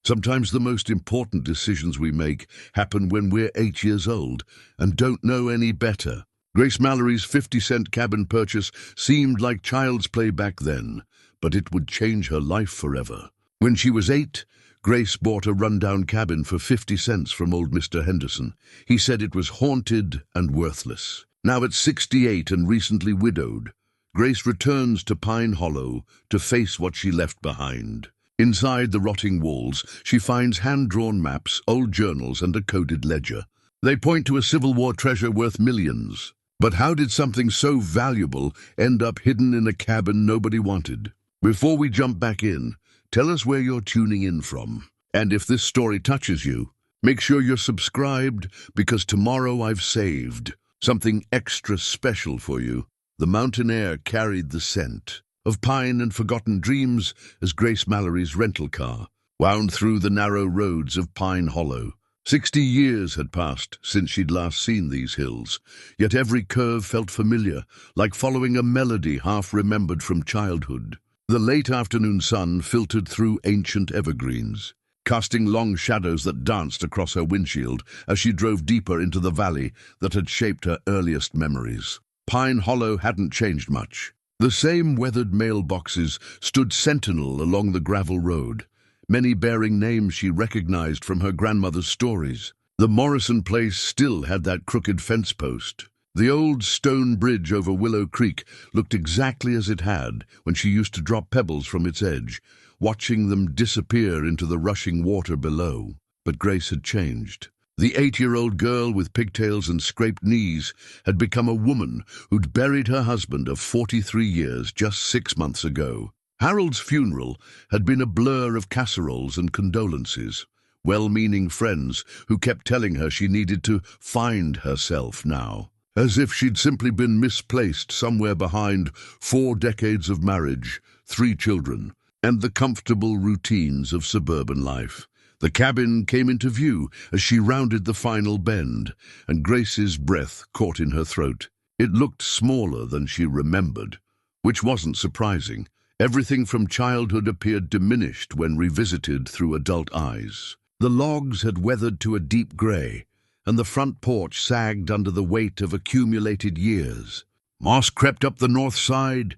Sometimes the most important decisions we make happen when we're 8 years old and don't know any better. Grace Mallory's 50-cent cabin purchase seemed like child's play back then, but it would change her life forever. When she was 8, Grace bought a rundown cabin for 50 cents from old Mr. Henderson. He said it was haunted and worthless. Now at 68 and recently widowed, Grace returns to Pine Hollow to face what she left behind. Inside the rotting walls, she finds hand-drawn maps, old journals, and a coded ledger. They point to a Civil War treasure worth millions. But how did something so valuable end up hidden in a cabin nobody wanted? Before we jump back in, tell us where you're tuning in from. And if this story touches you, make sure you're subscribed, because tomorrow I've saved something extra special for you. The mountain air carried the scent of pine and forgotten dreams as Grace Mallory's rental car wound through the narrow roads of Pine Hollow. 60 years had passed since she'd last seen these hills, yet every curve felt familiar, like following a melody half remembered from childhood. The late afternoon sun filtered through ancient evergreens, casting long shadows that danced across her windshield as she drove deeper into the valley that had shaped her earliest memories. Pine Hollow hadn't changed much. The same weathered mailboxes stood sentinel along the gravel road, many bearing names she recognized from her grandmother's stories. The Morrison place still had that crooked fence post. The old stone bridge over Willow Creek looked exactly as it had when she used to drop pebbles from its edge, watching them disappear into the rushing water below. But Grace had changed. The 8-year-old girl with pigtails and scraped knees had become a woman who'd buried her husband of 43 years just 6 months ago. Harold's funeral had been a blur of casseroles and condolences, well-meaning friends who kept telling her she needed to find herself now, as if she'd simply been misplaced somewhere behind 4 decades of marriage, 3 children, and the comfortable routines of suburban life. The cabin came into view as she rounded the final bend, and Grace's breath caught in her throat. It looked smaller than she remembered, which wasn't surprising. Everything from childhood appeared diminished when revisited through adult eyes. The logs had weathered to a deep gray, and the front porch sagged under the weight of accumulated years. Moss crept up the north side,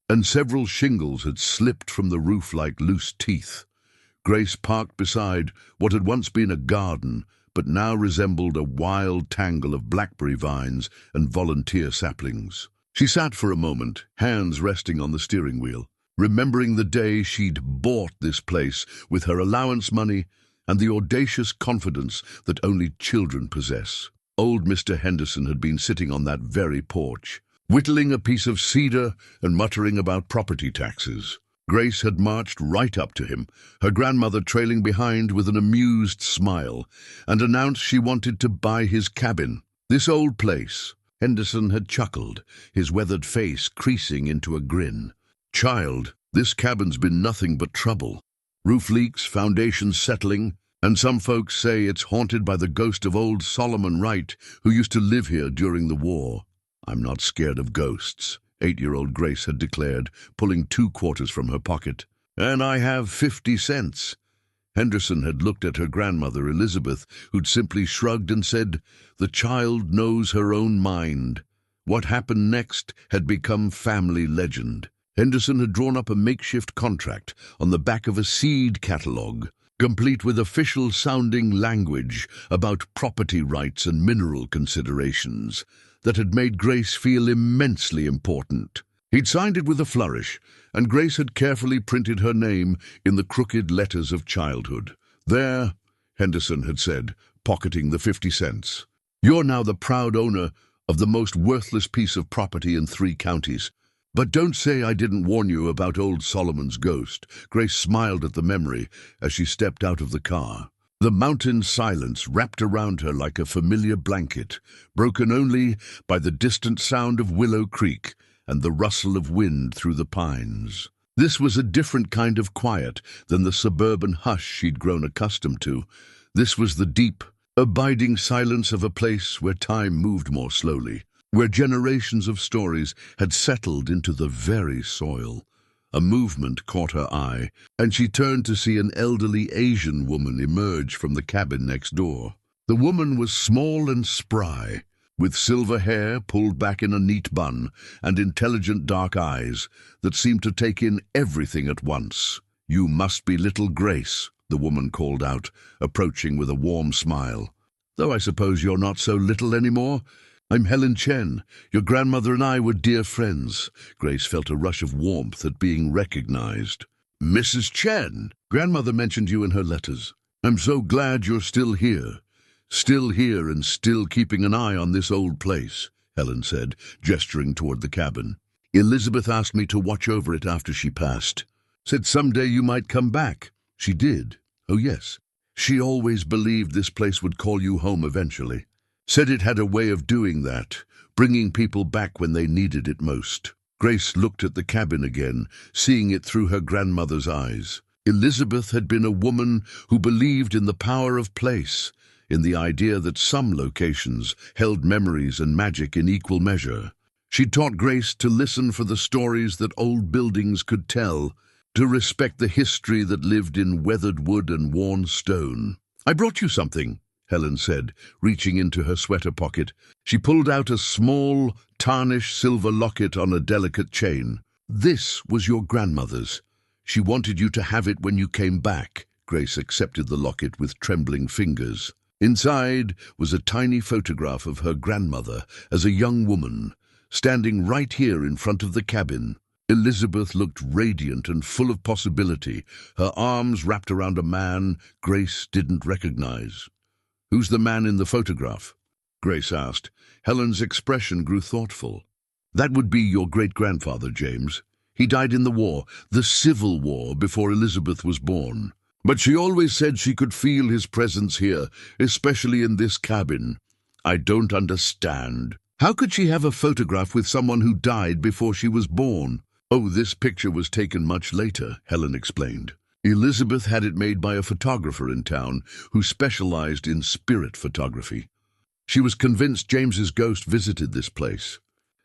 and several shingles had slipped from the roof like loose teeth. Grace parked beside what had once been a garden, but now resembled a wild tangle of blackberry vines and volunteer saplings. She sat for a moment, hands resting on the steering wheel, remembering the day she'd bought this place with her allowance money and the audacious confidence that only children possess. Old Mr. Henderson had been sitting on that very porch, whittling a piece of cedar and muttering about property taxes. Grace had marched right up to him, her grandmother trailing behind with an amused smile, and announced she wanted to buy his cabin. This old place. Henderson had chuckled, his weathered face creasing into a grin. Child, this cabin's been nothing but trouble. Roof leaks, foundations settling, and some folks say it's haunted by the ghost of old Solomon Wright, who used to live here during the war. I'm not scared of ghosts, 8-year-old Grace had declared, pulling 2 quarters from her pocket. And I have 50 cents. Henderson had looked at her grandmother, Elizabeth, who'd simply shrugged and said, "The child knows her own mind." What happened next had become family legend. Henderson had drawn up a makeshift contract on the back of a seed catalogue, complete with official-sounding language about property rights and mineral considerations, that had made Grace feel immensely important. He'd signed it with a flourish, and Grace had carefully printed her name in the crooked letters of childhood. "There," Henderson had said, pocketing the 50 cents. "You're now the proud owner of the most worthless piece of property in 3 counties. But don't say I didn't warn you about old Solomon's ghost." Grace smiled at the memory as she stepped out of the car. The mountain silence wrapped around her like a familiar blanket, broken only by the distant sound of Willow Creek and the rustle of wind through the pines. This was a different kind of quiet than the suburban hush she'd grown accustomed to. This was the deep, abiding silence of a place where time moved more slowly, where generations of stories had settled into the very soil. A movement caught her eye, and she turned to see an elderly Asian woman emerge from the cabin next door. The woman was small and spry, with silver hair pulled back in a neat bun and intelligent dark eyes that seemed to take in everything at once. "You must be little Grace," the woman called out, approaching with a warm smile. "Though I suppose you're not so little anymore. I'm Helen Chen. Your grandmother and I were dear friends." Grace felt a rush of warmth at being recognized. "Mrs. Chen, grandmother mentioned you in her letters. I'm so glad you're still here. Still here and still keeping an eye on this old place," Helen said, gesturing toward the cabin. "Elizabeth asked me to watch over it after she passed. Said someday you might come back. She did. Oh yes. She always believed this place would call you home eventually. Said it had a way of doing that, bringing people back when they needed it most." Grace looked at the cabin again, seeing it through her grandmother's eyes. Elizabeth had been a woman who believed in the power of place, in the idea that some locations held memories and magic in equal measure. She taught Grace to listen for the stories that old buildings could tell, to respect the history that lived in weathered wood and worn stone. "I brought you something," Helen said, reaching into her sweater pocket. She pulled out a small, tarnished silver locket on a delicate chain. "This was your grandmother's. She wanted you to have it when you came back." Grace accepted the locket with trembling fingers. Inside was a tiny photograph of her grandmother as a young woman, standing right here in front of the cabin. Elizabeth looked radiant and full of possibility, her arms wrapped around a man Grace didn't recognize. "Who's the man in the photograph?" Grace asked. Helen's expression grew thoughtful. "That would be your great-grandfather, James. He died in the war, the Civil War, before Elizabeth was born. But she always said she could feel his presence here, especially in this cabin. I don't understand. How could she have a photograph with someone who died before she was born?" "Oh, this picture was taken much later," Helen explained. "Elizabeth had it made by a photographer in town who specialized in spirit photography. She was convinced James's ghost visited this place.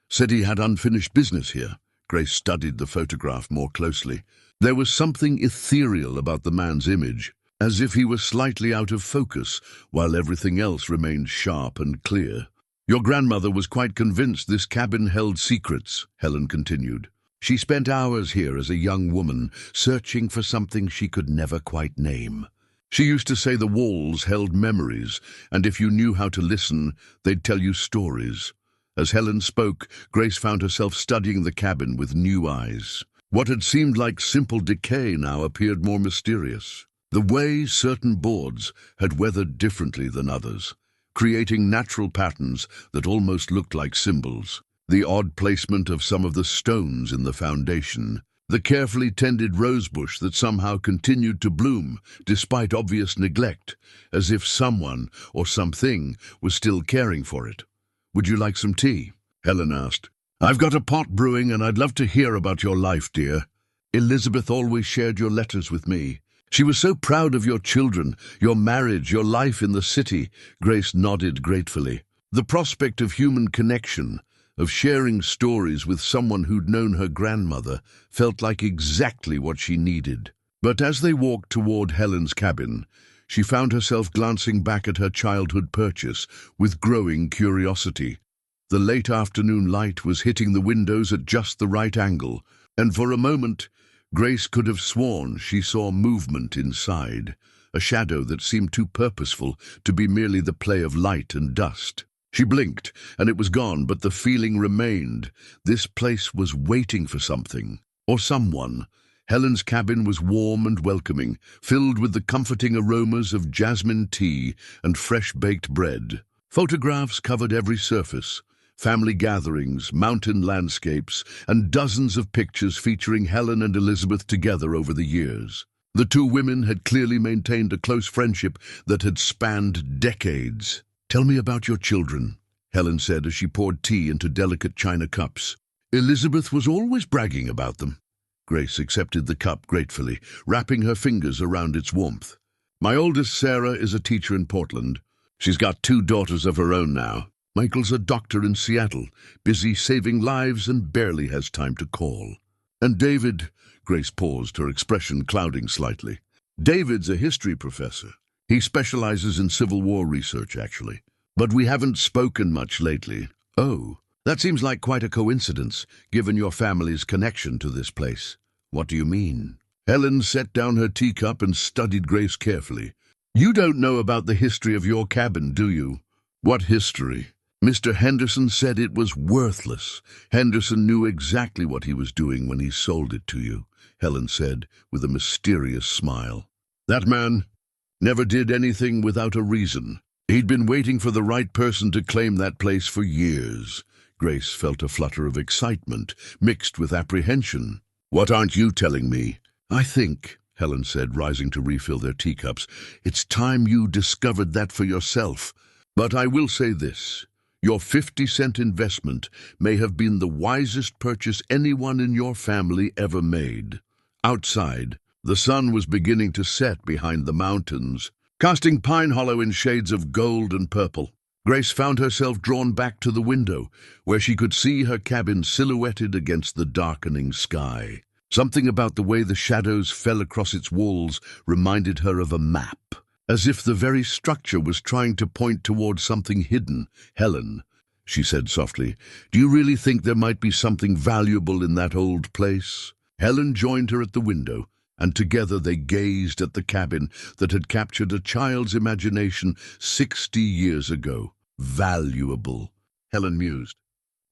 Said he had unfinished business here." Grace studied the photograph more closely. There was something ethereal about the man's image, as if he was slightly out of focus, while everything else remained sharp and clear. "Your grandmother was quite convinced this cabin held secrets," Helen continued. "She spent hours here as a young woman, searching for something she could never quite name. She used to say the walls held memories, and if you knew how to listen, they'd tell you stories." As Helen spoke, Grace found herself studying the cabin with new eyes. What had seemed like simple decay now appeared more mysterious. The way certain boards had weathered differently than others, creating natural patterns that almost looked like symbols. The odd placement of some of the stones in the foundation, the carefully tended rosebush that somehow continued to bloom despite obvious neglect, as if someone or something was still caring for it. "Would you like some tea?" Helen asked. "I've got a pot brewing and I'd love to hear about your life, dear. Elizabeth always shared your letters with me. She was so proud of your children, your marriage, your life in the city." Grace nodded gratefully. The prospect of human connection, of sharing stories with someone who'd known her grandmother, felt like exactly what she needed. But as they walked toward Helen's cabin, she found herself glancing back at her childhood purchase with growing curiosity. The late afternoon light was hitting the windows at just the right angle, and for a moment, Grace could have sworn she saw movement inside, a shadow that seemed too purposeful to be merely the play of light and dust. She blinked, and it was gone, but the feeling remained. This place was waiting for something, or someone. Helen's cabin was warm and welcoming, filled with the comforting aromas of jasmine tea and fresh-baked bread. Photographs covered every surface. Family gatherings, mountain landscapes, and dozens of pictures featuring Helen and Elizabeth together over the years. The two women had clearly maintained a close friendship that had spanned decades. "Tell me about your children," Helen said as she poured tea into delicate china cups. "Elizabeth was always bragging about them." Grace accepted the cup gratefully, wrapping her fingers around its warmth. "My oldest, Sarah, is a teacher in Portland. She's got 2 daughters of her own now. Michael's a doctor in Seattle, busy saving lives and barely has time to call. And David, Grace paused, her expression clouding slightly. David's a history professor. He specializes in Civil War research, actually. But we haven't spoken much lately. Oh, that seems like quite a coincidence, given your family's connection to this place. What do you mean? Helen set down her teacup and studied Grace carefully. You don't know about the history of your cabin, do you? What history? Mr. Henderson said it was worthless. Henderson knew exactly what he was doing when he sold it to you, Helen said, with a mysterious smile. That man never did anything without a reason. He'd been waiting for the right person to claim that place for years. Grace felt a flutter of excitement, mixed with apprehension. What aren't you telling me? I think, Helen said, rising to refill their teacups, it's time you discovered that for yourself. But I will say this. Your 50-cent investment may have been the wisest purchase anyone in your family ever made. Outside, the sun was beginning to set behind the mountains, casting Pine Hollow in shades of gold and purple. Grace found herself drawn back to the window, where she could see her cabin silhouetted against the darkening sky. Something about the way the shadows fell across its walls reminded her of a map, as if the very structure was trying to point toward something hidden. Helen, she said softly, do you really think there might be something valuable in that old place? Helen joined her at the window, and together they gazed at the cabin that had captured a child's imagination 60 years ago. Valuable, Helen mused.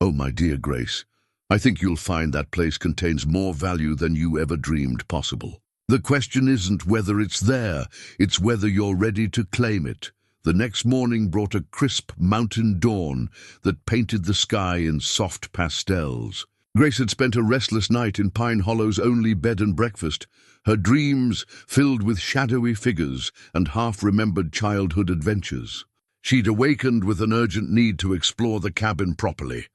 Oh, my dear Grace, I think you'll find that place contains more value than you ever dreamed possible. The question isn't whether it's there, it's whether you're ready to claim it. The next morning brought a crisp mountain dawn that painted the sky in soft pastels. Grace had spent a restless night in Pine Hollow's only bed and breakfast, her dreams filled with shadowy figures and half-remembered childhood adventures. She'd awakened with an urgent need to explore the cabin properly,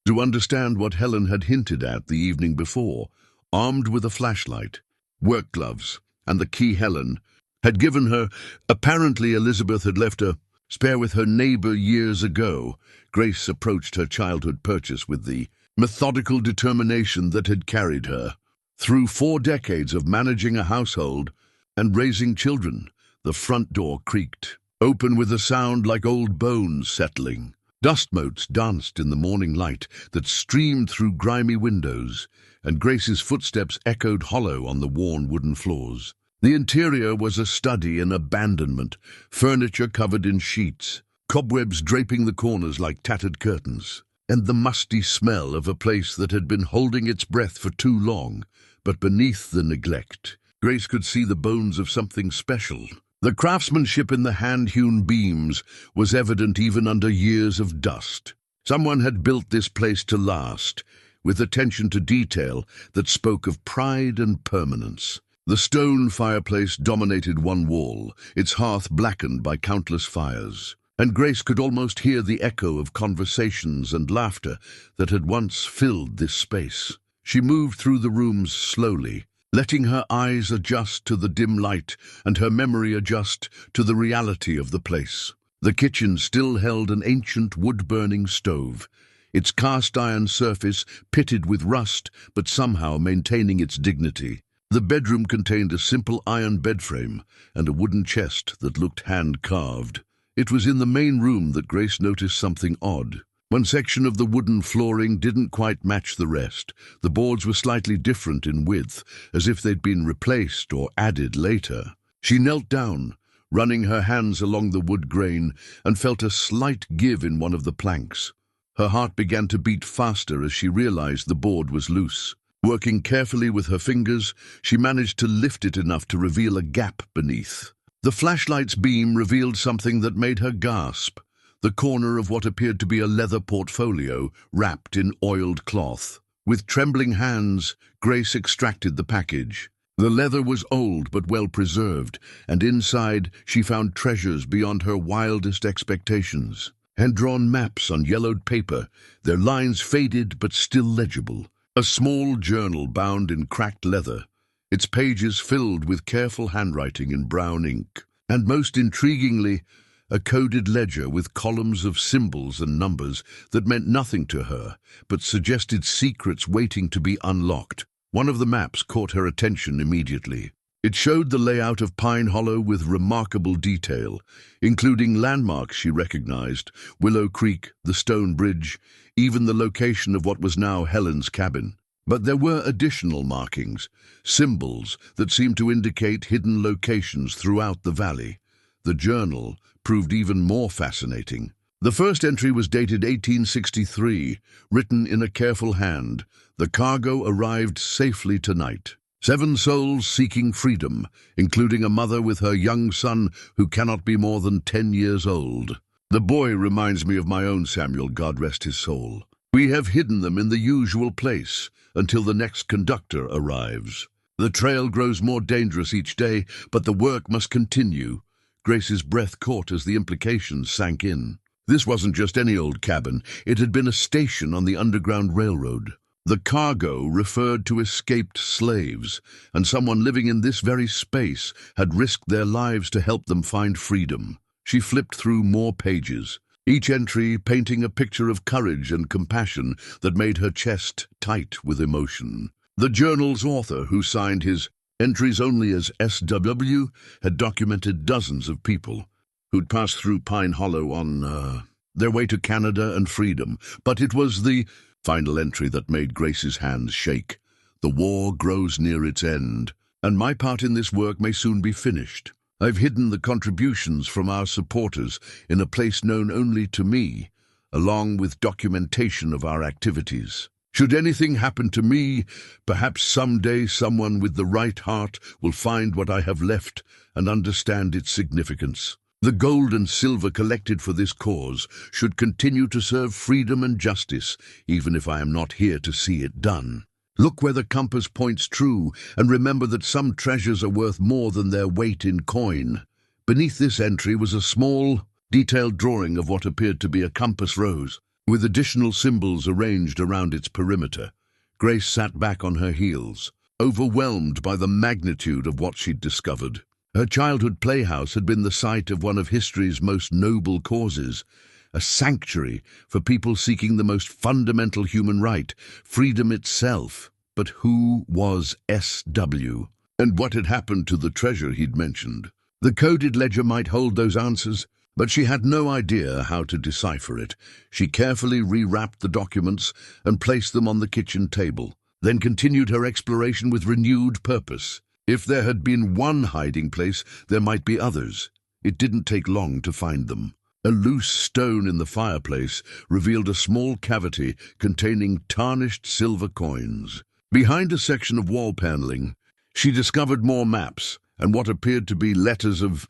to understand what Helen had hinted at the evening before, armed with a flashlight, work gloves, and the key Helen had given her. Apparently Elizabeth had left a spare with her neighbor years ago. Grace approached her childhood purchase with the methodical determination that had carried her through 4 decades of managing a household and raising children. The front door creaked, open with a sound like old bones settling. Dust motes danced in the morning light that streamed through grimy windows, and Grace's footsteps echoed hollow on the worn wooden floors. The interior was a study in abandonment, furniture covered in sheets, cobwebs draping the corners like tattered curtains, and the musty smell of a place that had been holding its breath for too long. But beneath the neglect, Grace could see the bones of something special. The craftsmanship in the hand-hewn beams was evident even under years of dust. Someone had built this place to last, with attention to detail that spoke of pride and permanence. The stone fireplace dominated one wall, its hearth blackened by countless fires, and Grace could almost hear the echo of conversations and laughter that had once filled this space. She moved through the rooms slowly, letting her eyes adjust to the dim light and her memory adjust to the reality of the place. The kitchen still held an ancient wood-burning stove, its cast-iron surface pitted with rust but somehow maintaining its dignity. The bedroom contained a simple iron bedframe and a wooden chest that looked hand-carved. It was in the main room that Grace noticed something odd. One section of the wooden flooring didn't quite match the rest. The boards were slightly different in width, as if they'd been replaced or added later. She knelt down, running her hands along the wood grain, and felt a slight give in one of the planks. Her heart began to beat faster as she realized the board was loose. Working carefully with her fingers, she managed to lift it enough to reveal a gap beneath. The flashlight's beam revealed something that made her gasp. The corner of what appeared to be a leather portfolio wrapped in oiled cloth. With trembling hands, Grace extracted the package. The leather was old but well preserved, and inside she found treasures beyond her wildest expectations. Hand-drawn maps on yellowed paper, their lines faded but still legible. A small journal bound in cracked leather, its pages filled with careful handwriting in brown ink. And most intriguingly, a coded ledger with columns of symbols and numbers that meant nothing to her, but suggested secrets waiting to be unlocked. One of the maps caught her attention immediately. It showed the layout of Pine Hollow with remarkable detail, including landmarks she recognized, Willow Creek, the Stone Bridge, even the location of what was now Helen's cabin. But there were additional markings, symbols that seemed to indicate hidden locations throughout the valley. The journal proved even more fascinating. The first entry was dated 1863, written in a careful hand. The cargo arrived safely tonight. 7 souls seeking freedom, including a mother with her young son who cannot be more than 10 years old. The boy reminds me of my own Samuel, God rest his soul. We have hidden them in the usual place until the next conductor arrives. The trail grows more dangerous each day, but the work must continue. Grace's breath caught as the implications sank in. This wasn't just any old cabin. It had been a station on the Underground Railroad. The cargo referred to escaped slaves, and someone living in this very space had risked their lives to help them find freedom. She flipped through more pages, each entry painting a picture of courage and compassion that made her chest tight with emotion. The journal's author, who signed his entries only as SW, had documented dozens of people who'd passed through Pine Hollow on their way to Canada and freedom. But it was the final entry that made Grace's hands shake. The war grows near its end, and my part in this work may soon be finished. I've hidden the contributions from our supporters in a place known only to me, along with documentation of our activities. Should anything happen to me, perhaps someday someone with the right heart will find what I have left and understand its significance. The gold and silver collected for this cause should continue to serve freedom and justice, even if I am not here to see it done. Look where the compass points true, and remember that some treasures are worth more than their weight in coin. Beneath this entry was a small, detailed drawing of what appeared to be a compass rose, with additional symbols arranged around its perimeter. Grace sat back on her heels, overwhelmed by the magnitude of what she'd discovered. Her childhood playhouse had been the site of one of history's most noble causes, a sanctuary for people seeking the most fundamental human right, freedom itself. But who was SW? And what had happened to the treasure he'd mentioned? The coded ledger might hold those answers, but she had no idea how to decipher it. She carefully rewrapped the documents and placed them on the kitchen table, then continued her exploration with renewed purpose. If there had been one hiding place, there might be others. It didn't take long to find them. A loose stone in the fireplace revealed a small cavity containing tarnished silver coins. Behind a section of wall paneling, she discovered more maps and what appeared to be letters of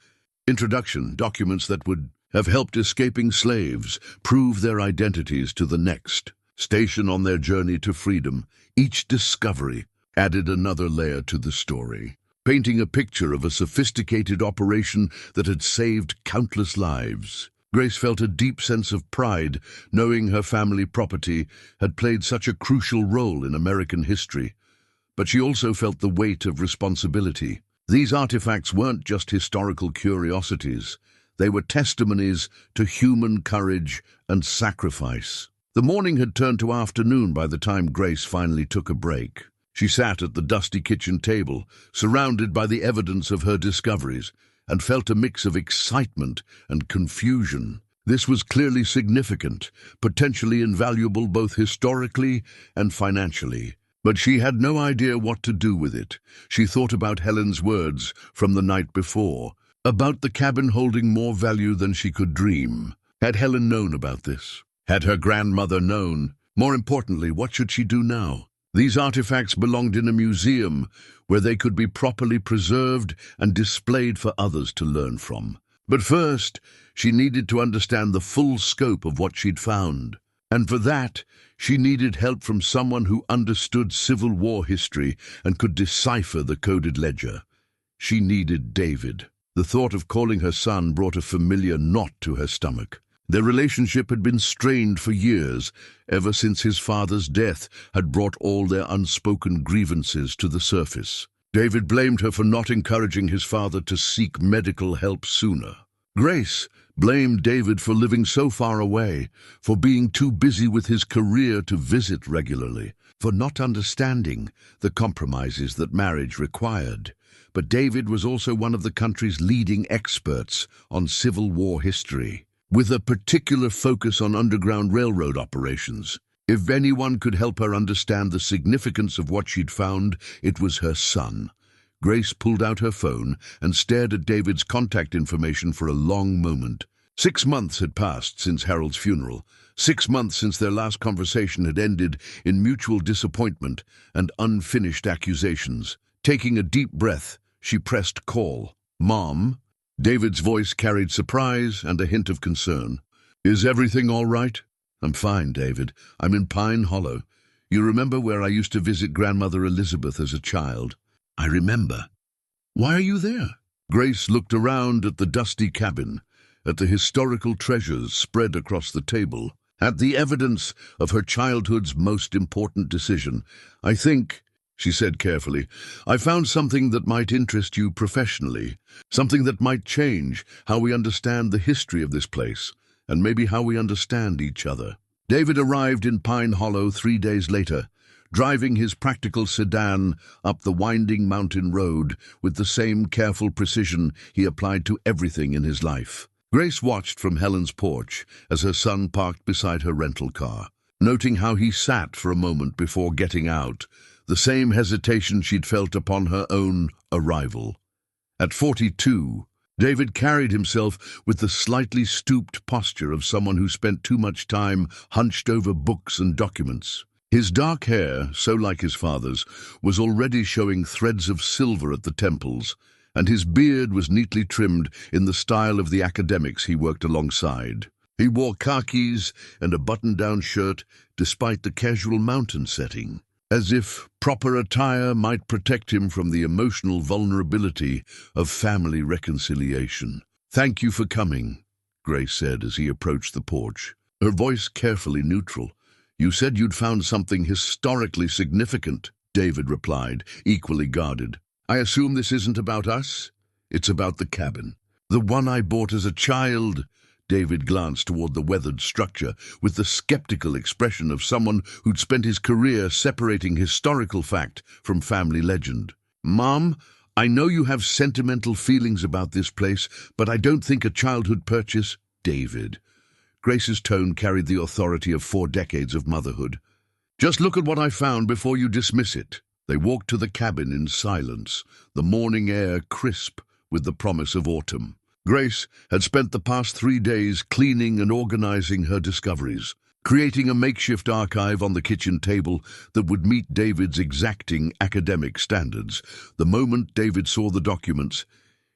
introduction, documents that would have helped escaping slaves prove their identities to the next station on their journey to freedom. Each discovery added another layer to the story, painting a picture of a sophisticated operation that had saved countless lives. Grace felt a deep sense of pride, knowing her family property had played such a crucial role in American history. But she also felt the weight of responsibility. These artifacts weren't just historical curiosities. They were testimonies to human courage and sacrifice. The morning had turned to afternoon by the time Grace finally took a break. She sat at the dusty kitchen table, surrounded by the evidence of her discoveries, and felt a mix of excitement and confusion. This was clearly significant, potentially invaluable both historically and financially. But she had no idea what to do with it. She thought about Helen's words from the night before, about the cabin holding more value than she could dream. Had Helen known about this? Had her grandmother known? More importantly, what should she do now? These artifacts belonged in a museum where they could be properly preserved and displayed for others to learn from. But first, she needed to understand the full scope of what she'd found. And for that, she needed help from someone who understood Civil War history and could decipher the coded ledger. She needed David. The thought of calling her son brought a familiar knot to her stomach. Their relationship had been strained for years, ever since his father's death had brought all their unspoken grievances to the surface. David blamed her for not encouraging his father to seek medical help sooner. Grace blamed David for living so far away, for being too busy with his career to visit regularly, for not understanding the compromises that marriage required. But David was also one of the country's leading experts on Civil War history, with a particular focus on Underground Railroad operations. If anyone could help her understand the significance of what she'd found, it was her son. Grace pulled out her phone and stared at David's contact information for a long moment. 6 months had passed since Harold's funeral. 6 months since their last conversation had ended in mutual disappointment and unfinished accusations. Taking a deep breath, she pressed call. "Mom?" David's voice carried surprise and a hint of concern. "Is everything all right?" "I'm fine, David. I'm in Pine Hollow. You remember where I used to visit Grandmother Elizabeth as a child?" "I remember. Why are you there?" Grace looked around at the dusty cabin, at the historical treasures spread across the table, at the evidence of her childhood's most important decision. "I think," she said carefully, "I found something that might interest you professionally, something that might change how we understand the history of this place, and maybe how we understand each other." David arrived in Pine Hollow 3 days later, driving his practical sedan up the winding mountain road with the same careful precision he applied to everything in his life. Grace watched from Helen's porch as her son parked beside her rental car, noting how he sat for a moment before getting out, the same hesitation she'd felt upon her own arrival. At 42, David carried himself with the slightly stooped posture of someone who spent too much time hunched over books and documents. His dark hair, so like his father's, was already showing threads of silver at the temples, and his beard was neatly trimmed in the style of the academics he worked alongside. He wore khakis and a button-down shirt despite the casual mountain setting, as if proper attire might protect him from the emotional vulnerability of family reconciliation. "Thank you for coming," Grace said as he approached the porch, her voice carefully neutral. "You said you'd found something historically significant," David replied, equally guarded. "I assume this isn't about us? It's about the cabin. The one I bought as a child." David glanced toward the weathered structure with the skeptical expression of someone who'd spent his career separating historical fact from family legend. "Mom, I know you have sentimental feelings about this place, but I don't think a childhood purchase—" "David." Grace's tone carried the authority of 4 decades of motherhood. "Just look at what I found before you dismiss it." They walked to the cabin in silence, the morning air crisp with the promise of autumn. Grace had spent the past 3 days cleaning and organizing her discoveries, creating a makeshift archive on the kitchen table that would meet David's exacting academic standards. The moment David saw the documents,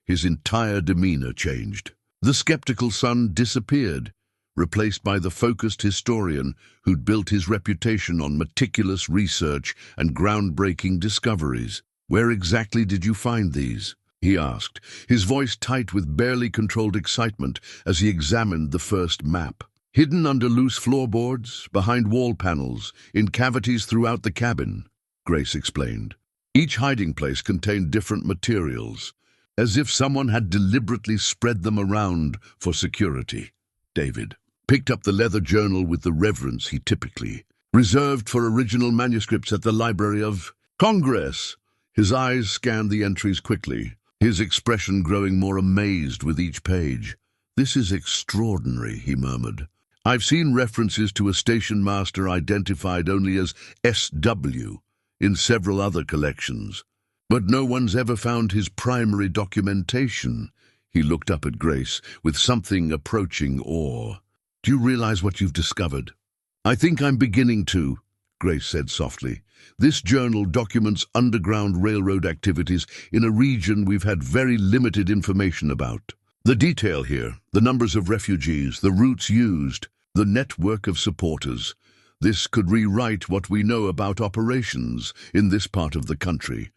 his entire demeanor changed. The skeptical son disappeared, replaced by the focused historian who'd built his reputation on meticulous research and groundbreaking discoveries. "Where exactly did you find these?" he asked, his voice tight with barely controlled excitement as he examined the first map. "Hidden under loose floorboards, behind wall panels, in cavities throughout the cabin," Grace explained. Each hiding place contained different materials, as if someone had deliberately spread them around for security. David picked up the leather journal with the reverence he typically reserved for original manuscripts at the Library of Congress. His eyes scanned the entries quickly, his expression growing more amazed with each page. "This is extraordinary," he murmured. "I've seen references to a station master identified only as SW in several other collections, but no one's ever found his primary documentation." He looked up at Grace with something approaching awe. "Do you realize what you've discovered?" "I think I'm beginning to," Grace said softly. "This journal documents Underground Railroad activities in a region we've had very limited information about. The detail here, the numbers of refugees, the routes used, the network of supporters. This could rewrite what we know about operations in this part of the country."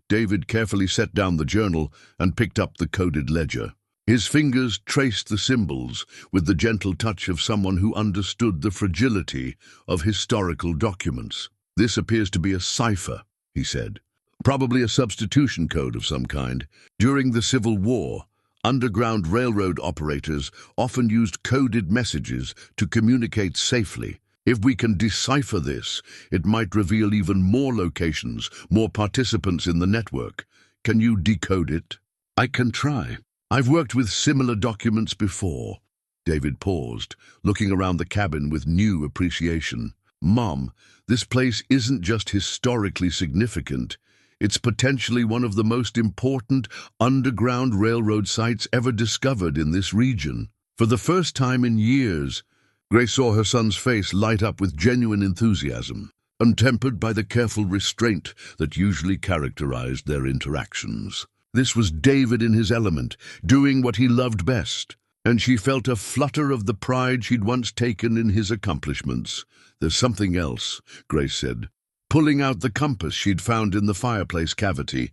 David carefully set down the journal and picked up the coded ledger. His fingers traced the symbols with the gentle touch of someone who understood the fragility of historical documents. "This appears to be a cipher," he said. "Probably a substitution code of some kind. During the Civil War, Underground railroad operators often used coded messages to communicate safely. If we can decipher this, it might reveal even more locations, more participants in the network. Can you decode it? I can try. I've worked with similar documents before. David paused, looking around the cabin with new appreciation. Mom, this place isn't just historically significant. It's potentially one of the most important underground railroad sites ever discovered in this region. For the first time in years, Grace saw her son's face light up with genuine enthusiasm, untempered by the careful restraint that usually characterized their interactions. This was David in his element, doing what he loved best, and she felt a flutter of the pride she'd once taken in his accomplishments. There's something else, Grace said, pulling out the compass she'd found in the fireplace cavity.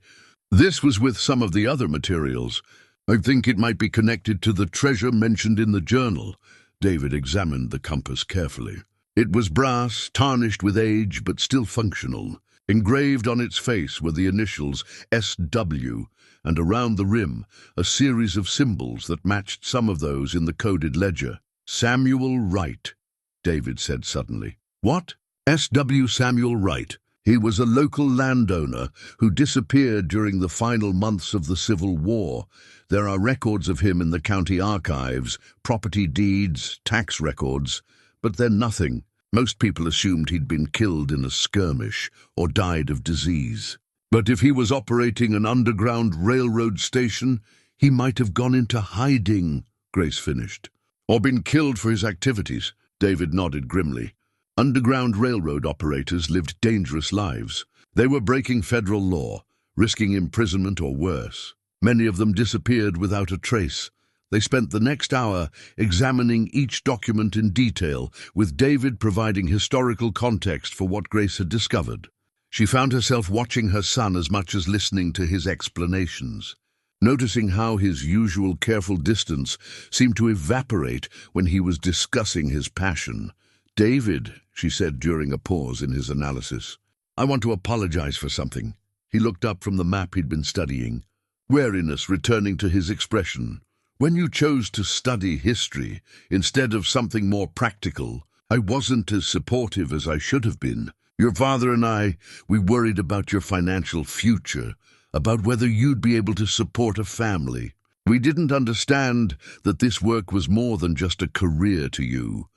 This was with some of the other materials. I think it might be connected to the treasure mentioned in the journal. David examined the compass carefully. It was brass, tarnished with age, but still functional. Engraved on its face were the initials SW, and around the rim, a series of symbols that matched some of those in the coded ledger. Samuel Wright, David said suddenly. What? S.W. Samuel Wright. He was a local landowner who disappeared during the final months of the Civil War. There are records of him in the county archives, property deeds, tax records, but then nothing. Most people assumed he'd been killed in a skirmish or died of disease. But if he was operating an underground railroad station, he might have gone into hiding, Grace finished. Or been killed for his activities, David nodded grimly. Underground railroad operators lived dangerous lives. They were breaking federal law, risking imprisonment or worse. Many of them disappeared without a trace. They spent the next hour examining each document in detail, with David providing historical context for what Grace had discovered. She found herself watching her son as much as listening to his explanations, noticing how his usual careful distance seemed to evaporate when he was discussing his passion. David, she said during a pause in his analysis, I want to apologize for something. He looked up from the map he'd been studying, wariness returning to his expression. When you chose to study history instead of something more practical, I wasn't as supportive as I should have been. Your father and I, we worried about your financial future, about whether you'd be able to support a family. We didn't understand that this work was more than just a career to you.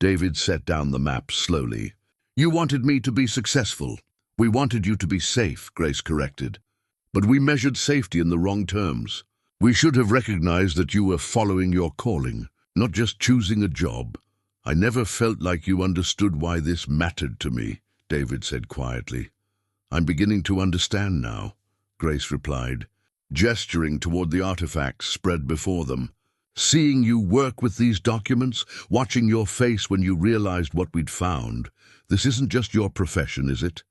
David set down the map slowly. You wanted me to be successful. We wanted you to be safe, Grace corrected. But we measured safety in the wrong terms. We should have recognized that you were following your calling, not just choosing a job. I never felt like you understood why this mattered to me, David said quietly. I'm beginning to understand now, Grace replied, gesturing toward the artifacts spread before them. Seeing you work with these documents, watching your face when you realized what we'd found, this isn't just your profession, is it?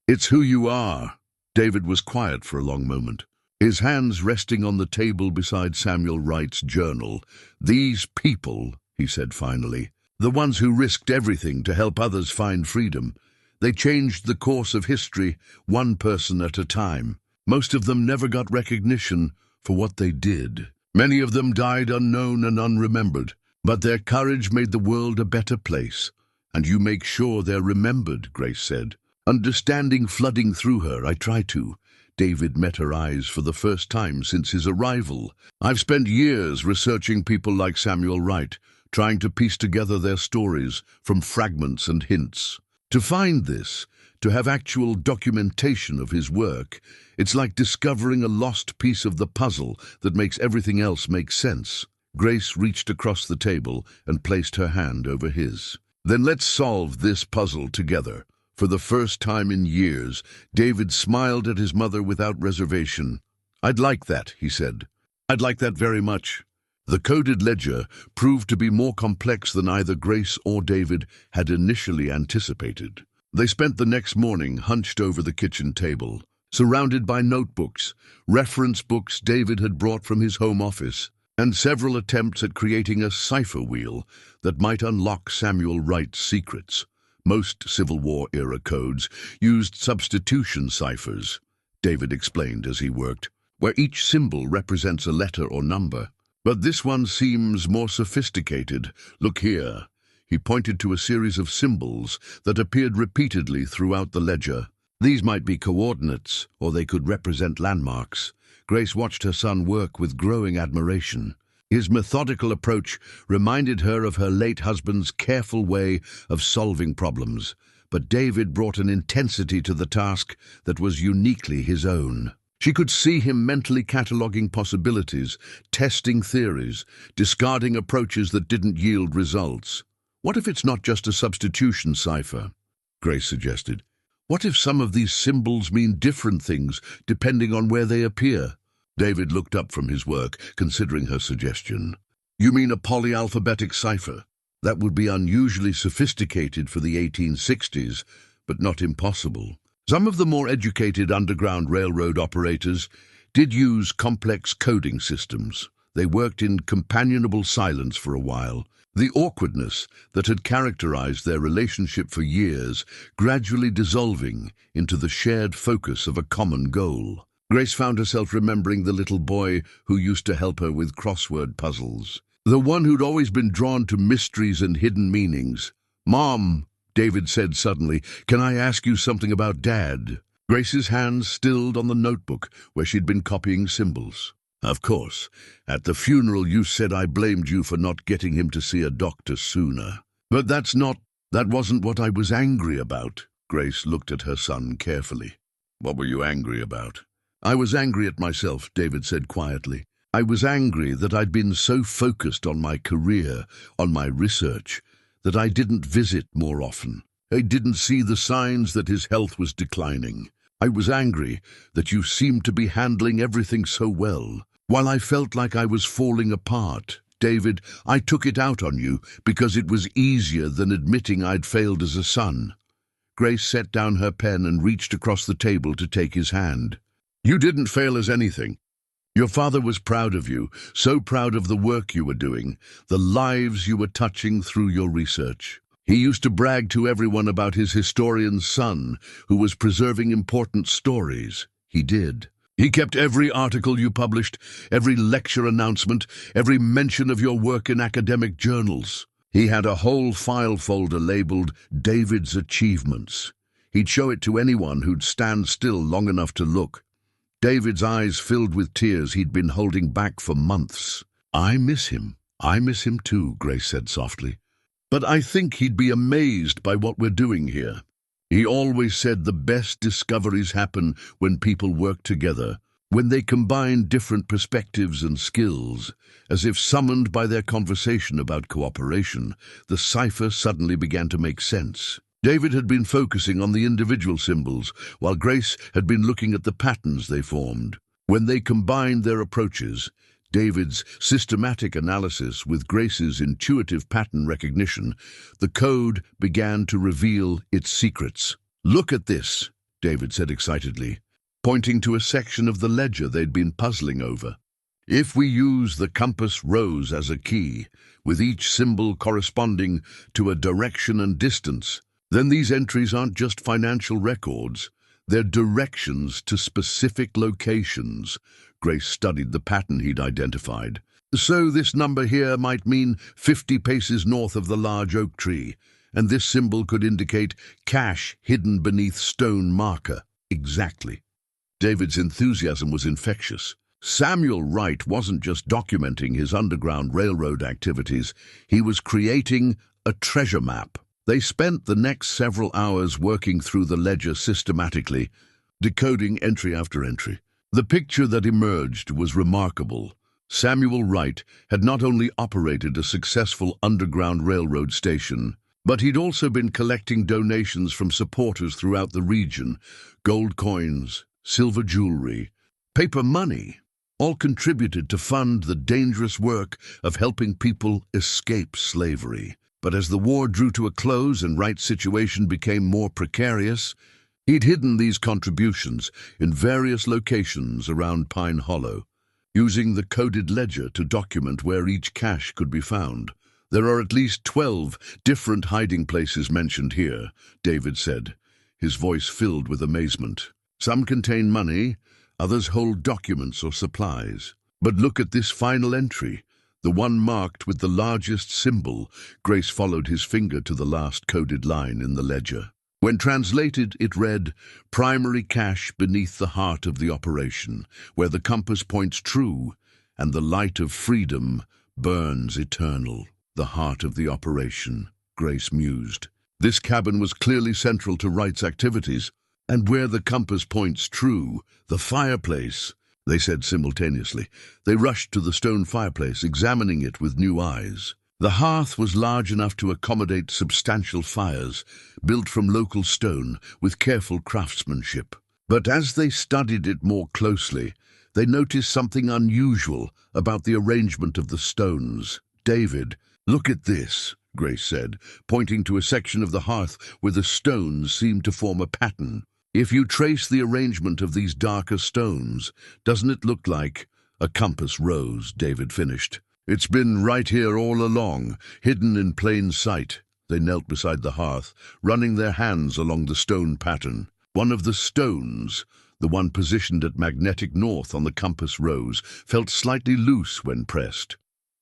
It's who you are. David was quiet for a long moment, his hands resting on the table beside Samuel Wright's journal. These people, he said finally, the ones who risked everything to help others find freedom, they changed the course of history, one person at a time. Most of them never got recognition for what they did. Many of them died unknown and unremembered, but their courage made the world a better place. And you make sure they're remembered, Grace said. Understanding flooding through her, I try to. David met her eyes for the first time since his arrival. I've spent years researching people like Samuel Wright, trying to piece together their stories from fragments and hints. To find this, to have actual documentation of his work, it's like discovering a lost piece of the puzzle that makes everything else make sense. Grace reached across the table and placed her hand over his. Then let's solve this puzzle together. For the first time in years, David smiled at his mother without reservation. I'd like that, he said. I'd like that very much. The coded ledger proved to be more complex than either Grace or David had initially anticipated. They spent the next morning hunched over the kitchen table, surrounded by notebooks, reference books David had brought from his home office, and several attempts at creating a cipher wheel that might unlock Samuel Wright's secrets. Most Civil War-era codes used substitution ciphers, David explained as he worked. where each symbol represents a letter or number. But this one seems more sophisticated. Look here. He pointed to a series of symbols that appeared repeatedly throughout the ledger. These might be coordinates, or they could represent landmarks. Grace watched her son work with growing admiration. His methodical approach reminded her of her late husband's careful way of solving problems, but David brought an intensity to the task that was uniquely his own. She could see him mentally cataloguing possibilities, testing theories, discarding approaches that didn't yield results. What if it's not just a substitution cipher? Grace suggested. What if some of these symbols mean different things depending on where they appear? David looked up from his work, considering her suggestion. You mean a polyalphabetic cipher? That would be unusually sophisticated for the 1860s, but not impossible. Some of the more educated Underground Railroad operators did use complex coding systems. They worked in companionable silence for a while. The awkwardness that had characterized their relationship for years gradually dissolving into the shared focus of a common goal. Grace found herself remembering the little boy who used to help her with crossword puzzles. The one who'd always been drawn to mysteries and hidden meanings. "Mom," David said suddenly, "can I ask you something about Dad?" Grace's hands stilled on the notebook where she'd been copying symbols. "Of course. At the funeral you said I blamed you for not getting him to see a doctor sooner. But that wasn't what I was angry about." Grace looked at her son carefully. "What were you angry about?" "I was angry at myself," David said quietly. "I was angry that I'd been so focused on my career, on my research, that I didn't visit more often. I didn't see the signs that his health was declining. I was angry that you seemed to be handling everything so well, while I felt like I was falling apart. David, I took it out on you because it was easier than admitting I'd failed as a son." Grace set down her pen and reached across the table to take his hand. "You didn't fail as anything. Your father was proud of you, so proud of the work you were doing, the lives you were touching through your research. He used to brag to everyone about his historian's son, who was preserving important stories. He did. He kept every article you published, every lecture announcement, every mention of your work in academic journals. He had a whole file folder labeled David's Achievements. He'd show it to anyone who'd stand still long enough to look. David's eyes filled with tears he'd been holding back for months. "I miss him. I miss him too," Grace said softly. "But I think he'd be amazed by what we're doing here. He always said the best discoveries happen when people work together, when they combine different perspectives and skills." As if summoned by their conversation about cooperation, the cipher suddenly began to make sense. David had been focusing on the individual symbols, while Grace had been looking at the patterns they formed. When they combined their approaches, David's systematic analysis with Grace's intuitive pattern recognition, the code began to reveal its secrets. "Look at this," David said excitedly, pointing to a section of the ledger they'd been puzzling over. "If we use the compass rose as a key, with each symbol corresponding to a direction and distance, then these entries aren't just financial records, they're directions to specific locations." Grace studied the pattern he'd identified. "So this number here might mean 50 paces north of the large oak tree, and this symbol could indicate cash hidden beneath stone marker." Exactly. David's enthusiasm was infectious. Samuel Wright wasn't just documenting his Underground Railroad activities, he was creating a treasure map. They spent the next several hours working through the ledger systematically, decoding entry after entry. The picture that emerged was remarkable. Samuel Wright had not only operated a successful Underground Railroad station, but he'd also been collecting donations from supporters throughout the region, gold coins, silver jewelry, paper money, all contributed to fund the dangerous work of helping people escape slavery. But as the war drew to a close and Wright's situation became more precarious, he'd hidden these contributions in various locations around Pine Hollow, using the coded ledger to document where each cache could be found. "There are at least 12 different hiding places mentioned here," David said, his voice filled with amazement. "Some contain money, Others hold documents or supplies. But look at this final entry, the one marked with the largest symbol. Grace followed his finger to the last coded line in the ledger. When translated, it read, "Primary cache beneath the heart of the operation, where the compass points true and the light of freedom burns eternal." The heart of the operation, Grace mused. This cabin was clearly central to Wright's activities. And where the compass points true, the fireplace, they said simultaneously. They rushed to the stone fireplace, examining it with new eyes. The hearth was large enough to accommodate substantial fires, built from local stone with careful craftsmanship. But as they studied it more closely, they noticed something unusual about the arrangement of the stones. "David, look at this," Grace said, pointing to a section of the hearth where the stones seemed to form a pattern. "If you trace the arrangement of these darker stones, doesn't it look like a compass rose?" David finished. "It's been right here all along, hidden in plain sight." They knelt beside the hearth, running their hands along the stone pattern. One of the stones, the one positioned at magnetic north on the compass rose, felt slightly loose when pressed.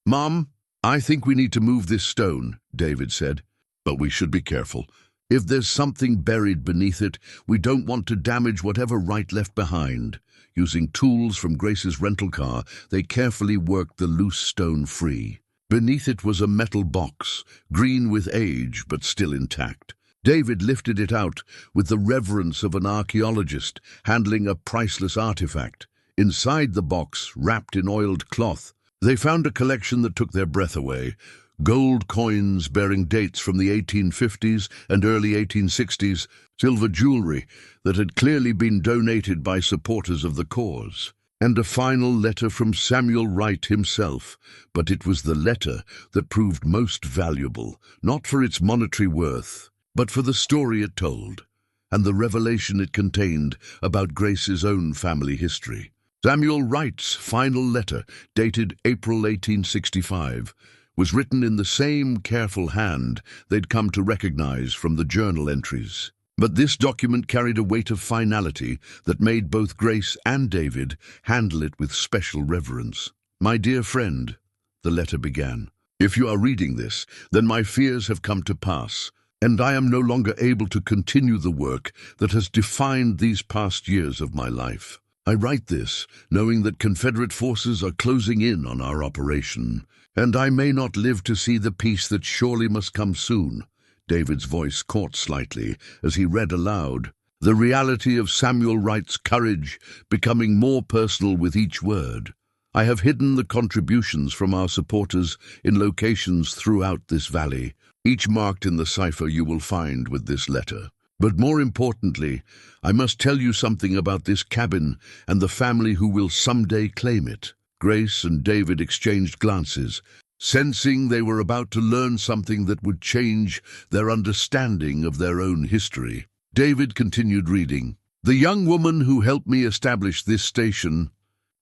"Mom, I think we need to move this stone," David said. "But we should be careful. If there's something buried beneath it, we don't want to damage whatever Wright left behind." Using tools from Grace's rental car, they carefully worked the loose stone free. Beneath it was a metal box, green with age but still intact. David lifted it out with the reverence of an archaeologist handling a priceless artifact. Inside the box, wrapped in oiled cloth, they found a collection that took their breath away. Gold coins bearing dates from the 1850s and early 1860s, silver jewelry that had clearly been donated by supporters of the cause, and a final letter from Samuel Wright himself. But it was the letter that proved most valuable, not for its monetary worth, but for the story it told, and the revelation it contained about Grace's own family history. Samuel Wright's final letter, dated April 1865, was written in the same careful hand they'd come to recognize from the journal entries. But this document carried a weight of finality that made both Grace and David handle it with special reverence. "My dear friend," the letter began, "if you are reading this, then my fears have come to pass, and I am no longer able to continue the work that has defined these past years of my life. I write this knowing that Confederate forces are closing in on our operation, and I may not live to see the peace that surely must come soon." David's voice caught slightly as he read aloud, the reality of Samuel Wright's courage becoming more personal with each word. "I have hidden the contributions from our supporters in locations throughout this valley, each marked in the cipher you will find with this letter. But more importantly, I must tell you something about this cabin and the family who will someday claim it." Grace and David exchanged glances, sensing they were about to learn something that would change their understanding of their own history. David continued reading. "The young woman who helped me establish this station,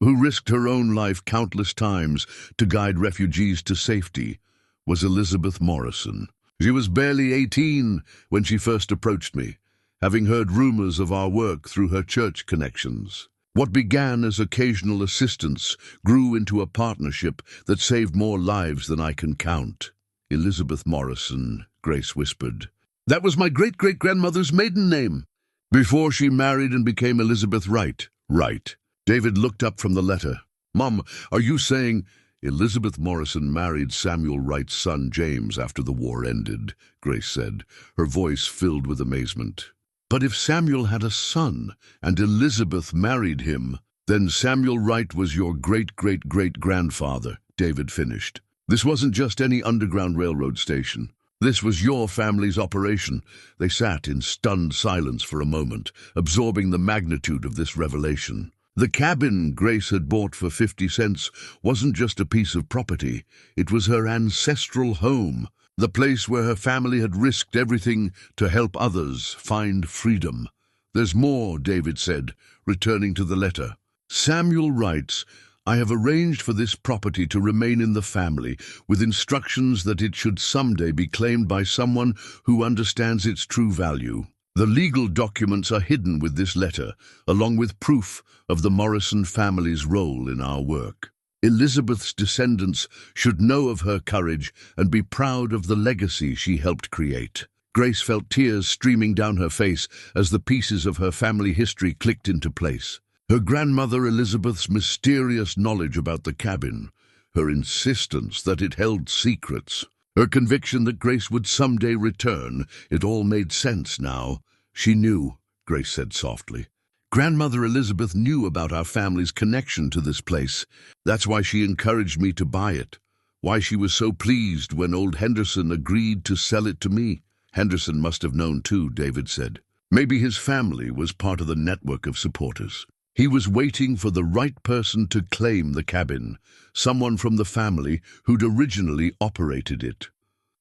who risked her own life countless times to guide refugees to safety, was Elizabeth Morrison. She was barely 18 when she first approached me, having heard rumors of our work through her church connections. What began as occasional assistance grew into a partnership that saved more lives than I can count." "Elizabeth Morrison," Grace whispered. "That was my great-great-grandmother's maiden name, before she married and became Elizabeth Wright." "Right." David looked up from the letter. "Mom, are you saying—" "Elizabeth Morrison married Samuel Wright's son James after the war ended," Grace said, her voice filled with amazement. "But if Samuel had a son and Elizabeth married him, then Samuel Wright was your great-great-great-grandfather," David finished. "This wasn't just any underground railroad station. This was your family's operation." They sat in stunned silence for a moment, absorbing the magnitude of this revelation. The cabin Grace had bought for 50 cents wasn't just a piece of property. It was her ancestral home, the place where her family had risked everything to help others find freedom. "There's more," David said, returning to the letter. "Samuel writes, I have arranged for this property to remain in the family, with instructions that it should someday be claimed by someone who understands its true value. The legal documents are hidden with this letter, along with proof of the Morrison family's role in our work. Elizabeth's descendants should know of her courage and be proud of the legacy she helped create. Grace felt tears streaming down her face as the pieces of her family history clicked into place. Her grandmother Elizabeth's mysterious knowledge about the cabin, her insistence that it held secrets, her conviction that Grace would someday return, it all made sense now. She knew, Grace said softly. Grandmother Elizabeth knew about our family's connection to this place. That's why she encouraged me to buy it. Why she was so pleased when old Henderson agreed to sell it to me. Henderson must have known too, David said. Maybe his family was part of the network of supporters. He was waiting for the right person to claim the cabin, someone from the family who'd originally operated it.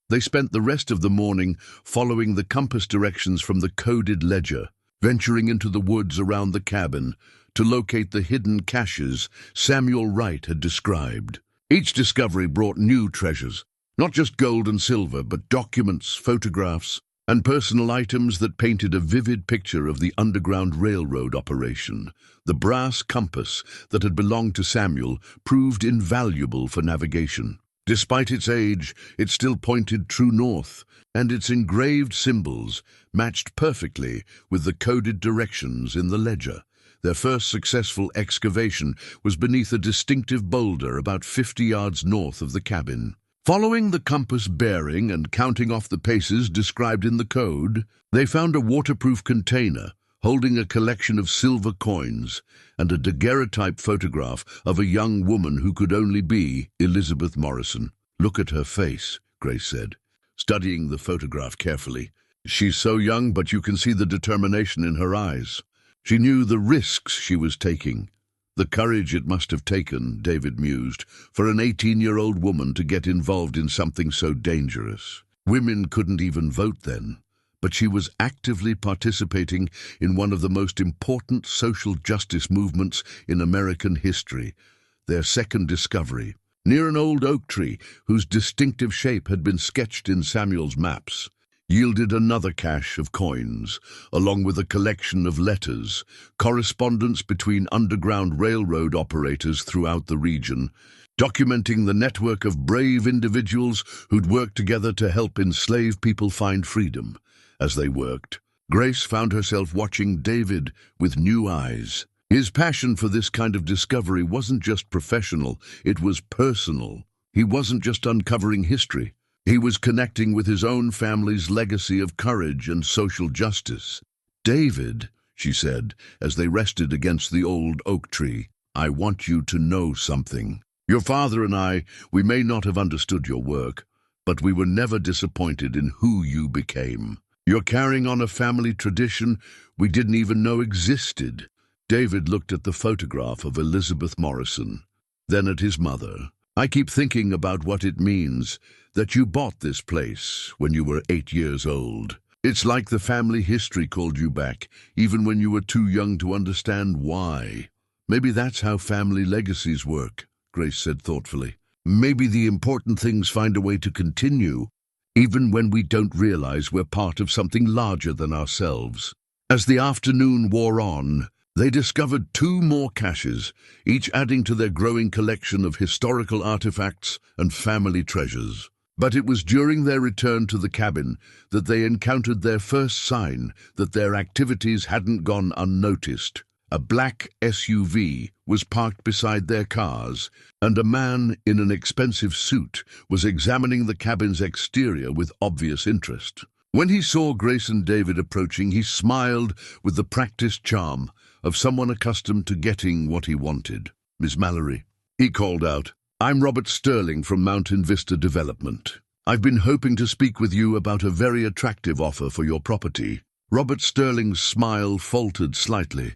They spent the rest of the morning following the compass directions from the coded ledger, venturing into the woods around the cabin to locate the hidden caches Samuel Wright had described. Each discovery brought new treasures, not just gold and silver, but documents, photographs, and personal items that painted a vivid picture of the Underground Railroad operation. The brass compass that had belonged to Samuel proved invaluable for navigation. Despite its age, it still pointed true north, and its engraved symbols matched perfectly with the coded directions in the ledger. Their first successful excavation was beneath a distinctive boulder about 50 yards north of the cabin. Following the compass bearing and counting off the paces described in the code, they found a waterproof container holding a collection of silver coins and a daguerreotype photograph of a young woman who could only be Elizabeth Morrison. "Look at her face," Grace said, studying the photograph carefully. "She's so young, but you can see the determination in her eyes." She knew the risks she was taking. The courage it must have taken, David mused, for an 18-year-old woman to get involved in something so dangerous. Women couldn't even vote then, but she was actively participating in one of the most important social justice movements in American history, their second discovery, near an old oak tree whose distinctive shape had been sketched in Samuel's maps, yielded another cache of coins, along with a collection of letters, correspondence between Underground Railroad operators throughout the region, documenting the network of brave individuals who'd worked together to help enslaved people find freedom. As they worked, Grace found herself watching David with new eyes. His passion for this kind of discovery wasn't just professional, it was personal. He wasn't just uncovering history. He was connecting with his own family's legacy of courage and social justice. "David," she said, as they rested against the old oak tree, "I want you to know something. Your father and I, we may not have understood your work, but we were never disappointed in who you became. You're carrying on a family tradition we didn't even know existed." David looked at the photograph of Elizabeth Morrison, then at his mother. "I keep thinking about what it means that you bought this place when you were 8 years old. It's like the family history called you back, even when you were too young to understand why. Maybe that's how family legacies work," Grace said thoughtfully. "Maybe the important things find a way to continue, even when we don't realize we're part of something larger than ourselves." As the afternoon wore on, they discovered 2 more caches, each adding to their growing collection of historical artifacts and family treasures. But it was during their return to the cabin that they encountered their first sign that their activities hadn't gone unnoticed. A black SUV was parked beside their cars, and a man in an expensive suit was examining the cabin's exterior with obvious interest. When he saw Grace and David approaching, he smiled with the practiced charm of someone accustomed to getting what he wanted. "Miss Mallory," he called out, "I'm Robert Sterling from Mountain Vista Development. I've been hoping to speak with you about a very attractive offer for your property." Robert Sterling's smile faltered slightly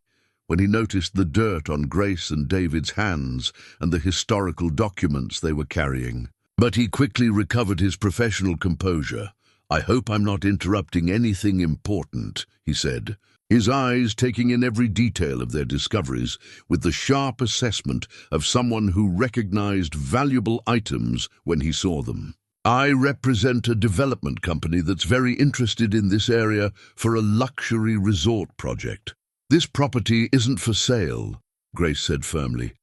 when he noticed the dirt on Grace and David's hands and the historical documents they were carrying. But he quickly recovered his professional composure. "I hope I'm not interrupting anything important," he said, his eyes taking in every detail of their discoveries with the sharp assessment of someone who recognized valuable items when he saw them. I represent a development company that's very interested in this area for a luxury resort project. This property isn't for sale, Grace said firmly,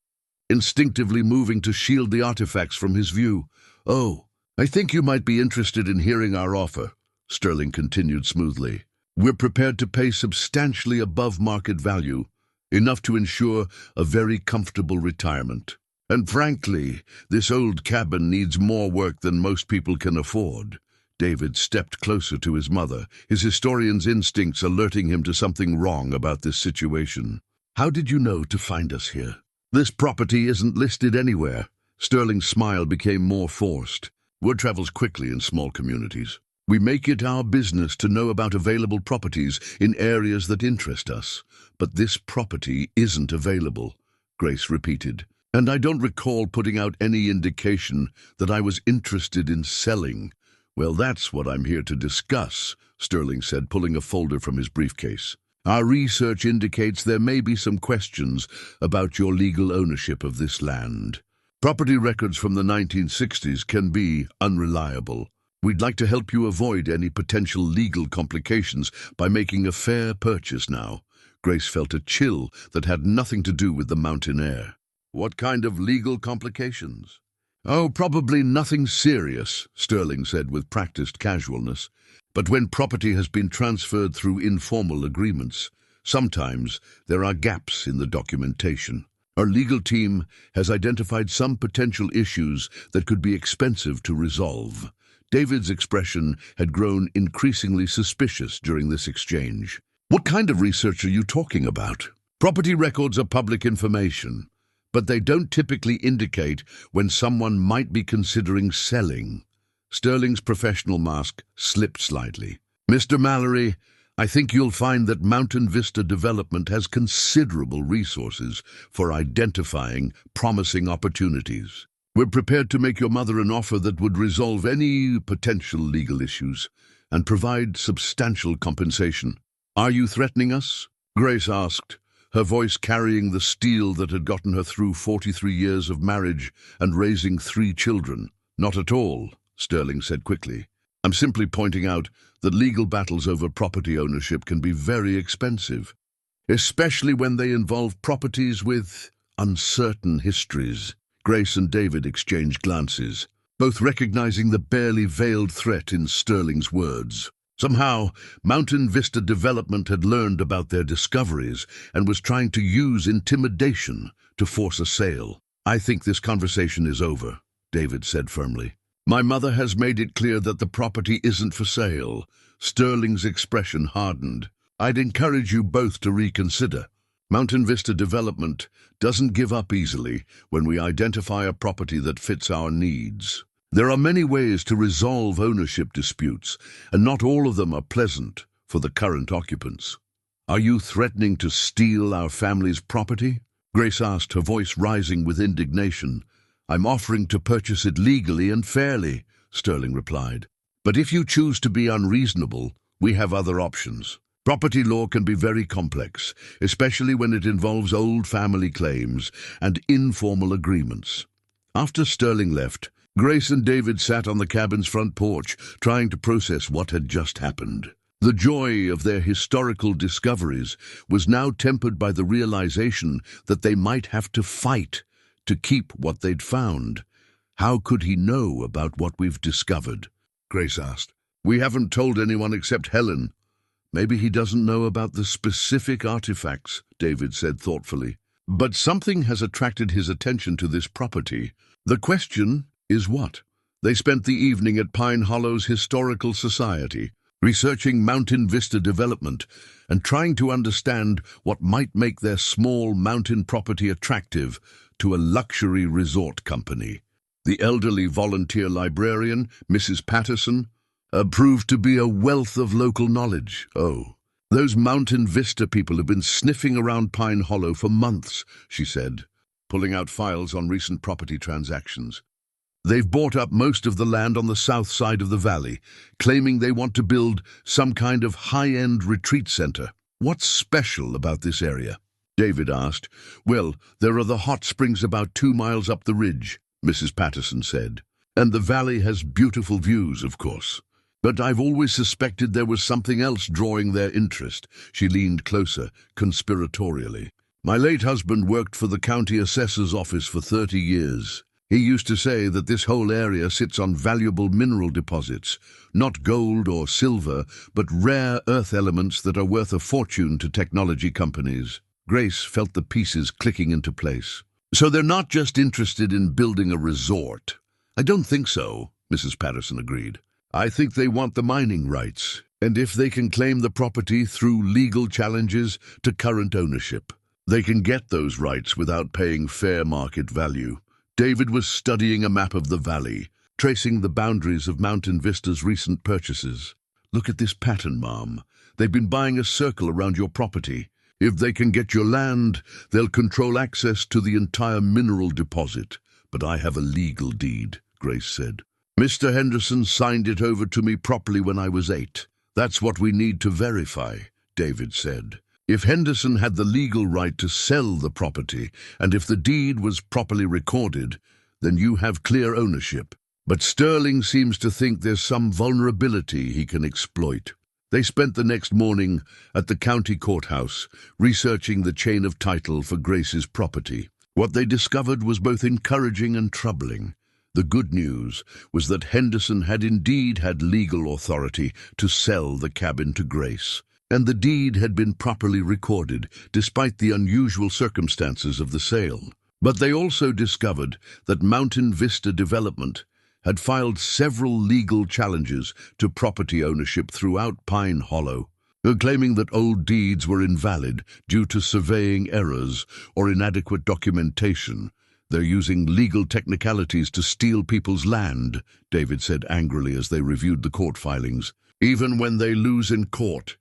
instinctively moving to shield the artifacts from his view. Oh, I think you might be interested in hearing our offer, Sterling continued smoothly. We're prepared to pay substantially above market value, enough to ensure a very comfortable retirement. And frankly, this old cabin needs more work than most people can afford. David stepped closer to his mother, his historian's instincts alerting him to something wrong about this situation. How did you know to find us here? This property isn't listed anywhere. Sterling's smile became more forced. Word travels quickly in small communities. We make it our business to know about available properties in areas that interest us. But this property isn't available, Grace repeated. And I don't recall putting out any indication that I was interested in selling. Well, that's what I'm here to discuss, Sterling said, pulling a folder from his briefcase. Our research indicates there may be some questions about your legal ownership of this land. Property records from the 1960s can be unreliable. We'd like to help you avoid any potential legal complications by making a fair purchase now. Grace felt a chill that had nothing to do with the mountain air. What kind of legal complications? Oh, probably nothing serious, Sterling said with practiced casualness. But when property has been transferred through informal agreements, sometimes there are gaps in the documentation. Our legal team has identified some potential issues that could be expensive to resolve. David's expression had grown increasingly suspicious during this exchange. What kind of research are you talking about? Property records are public information, but they don't typically indicate when someone might be considering selling. Sterling's professional mask slipped slightly. Mr. Mallory, I think you'll find that Mountain Vista Development has considerable resources for identifying promising opportunities. We're prepared to make your mother an offer that would resolve any potential legal issues and provide substantial compensation. Are you threatening us? Grace asked, her voice carrying the steel that had gotten her through 43 years of marriage and raising 3 children. Not at all, Sterling said quickly. I'm simply pointing out that legal battles over property ownership can be very expensive, especially when they involve properties with uncertain histories. Grace and David exchanged glances, both recognizing the barely veiled threat in Sterling's words. Somehow, Mountain Vista Development had learned about their discoveries and was trying to use intimidation to force a sale. I think this conversation is over, David said firmly. My mother has made it clear that the property isn't for sale. Sterling's expression hardened. I'd encourage you both to reconsider. Mountain Vista Development doesn't give up easily when we identify a property that fits our needs. There are many ways to resolve ownership disputes, and not all of them are pleasant for the current occupants. Are you threatening to steal our family's property? Grace asked, her voice rising with indignation. I'm offering to purchase it legally and fairly, Sterling replied. But if you choose to be unreasonable, we have other options. Property law can be very complex, especially when it involves old family claims and informal agreements. After Sterling left, Grace and David sat on the cabin's front porch, trying to process what had just happened. The joy of their historical discoveries was now tempered by the realization that they might have to fight to keep what they'd found. How could he know about what we've discovered? Grace asked. We haven't told anyone except Helen. Maybe he doesn't know about the specific artifacts, David said thoughtfully. But something has attracted his attention to this property. The question is what? They spent the evening at Pine Hollow's Historical Society, researching Mountain Vista Development and trying to understand what might make their small mountain property attractive to a luxury resort company. The elderly volunteer librarian, Mrs. Patterson, proved to be a wealth of local knowledge. Oh, those Mountain Vista people have been sniffing around Pine Hollow for months, she said, pulling out files on recent property transactions. They've bought up most of the land on the south side of the valley, claiming they want to build some kind of high-end retreat center. What's special about this area? David asked. Well, there are the hot springs about 2 miles up the ridge, Mrs. Patterson said. And the valley has beautiful views, of course. But I've always suspected there was something else drawing their interest. She leaned closer, conspiratorially. My late husband worked for the county assessor's office for 30 years. He used to say that this whole area sits on valuable mineral deposits, not gold or silver, but rare earth elements that are worth a fortune to technology companies. Grace felt the pieces clicking into place. So they're not just interested in building a resort. I don't think so, Mrs. Patterson agreed. I think they want the mining rights, and if they can claim the property through legal challenges to current ownership, they can get those rights without paying fair market value. David was studying a map of the valley, tracing the boundaries of Mountain Vista's recent purchases. Look at this pattern, Mom. They've been buying a circle around your property. If they can get your land, they'll control access to the entire mineral deposit. But I have a legal deed, Grace said. Mr. Henderson signed it over to me properly when I was 8. That's what we need to verify, David said. If Henderson had the legal right to sell the property, and if the deed was properly recorded, then you have clear ownership. But Sterling seems to think there's some vulnerability he can exploit. They spent the next morning at the county courthouse, researching the chain of title for Grace's property. What they discovered was both encouraging and troubling. The good news was that Henderson had indeed had legal authority to sell the cabin to Grace, and the deed had been properly recorded, despite the unusual circumstances of the sale. But they also discovered that Mountain Vista Development had filed several legal challenges to property ownership throughout Pine Hollow, claiming that old deeds were invalid due to surveying errors or inadequate documentation. They're using legal technicalities to steal people's land, David said angrily as they reviewed the court filings. Even when they lose in court,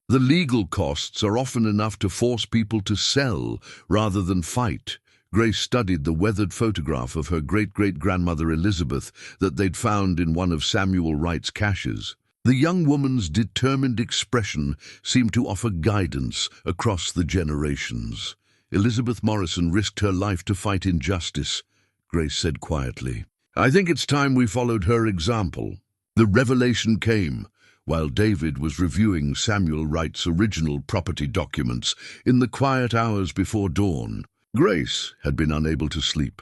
the legal costs are often enough to force people to sell rather than fight. Grace studied the weathered photograph of her great-great-grandmother Elizabeth that they'd found in one of Samuel Wright's caches. The young woman's determined expression seemed to offer guidance across the generations. Elizabeth Morrison risked her life to fight injustice, Grace said quietly. I think it's time we followed her example. The revelation came while David was reviewing Samuel Wright's original property documents in the quiet hours before dawn. Grace had been unable to sleep,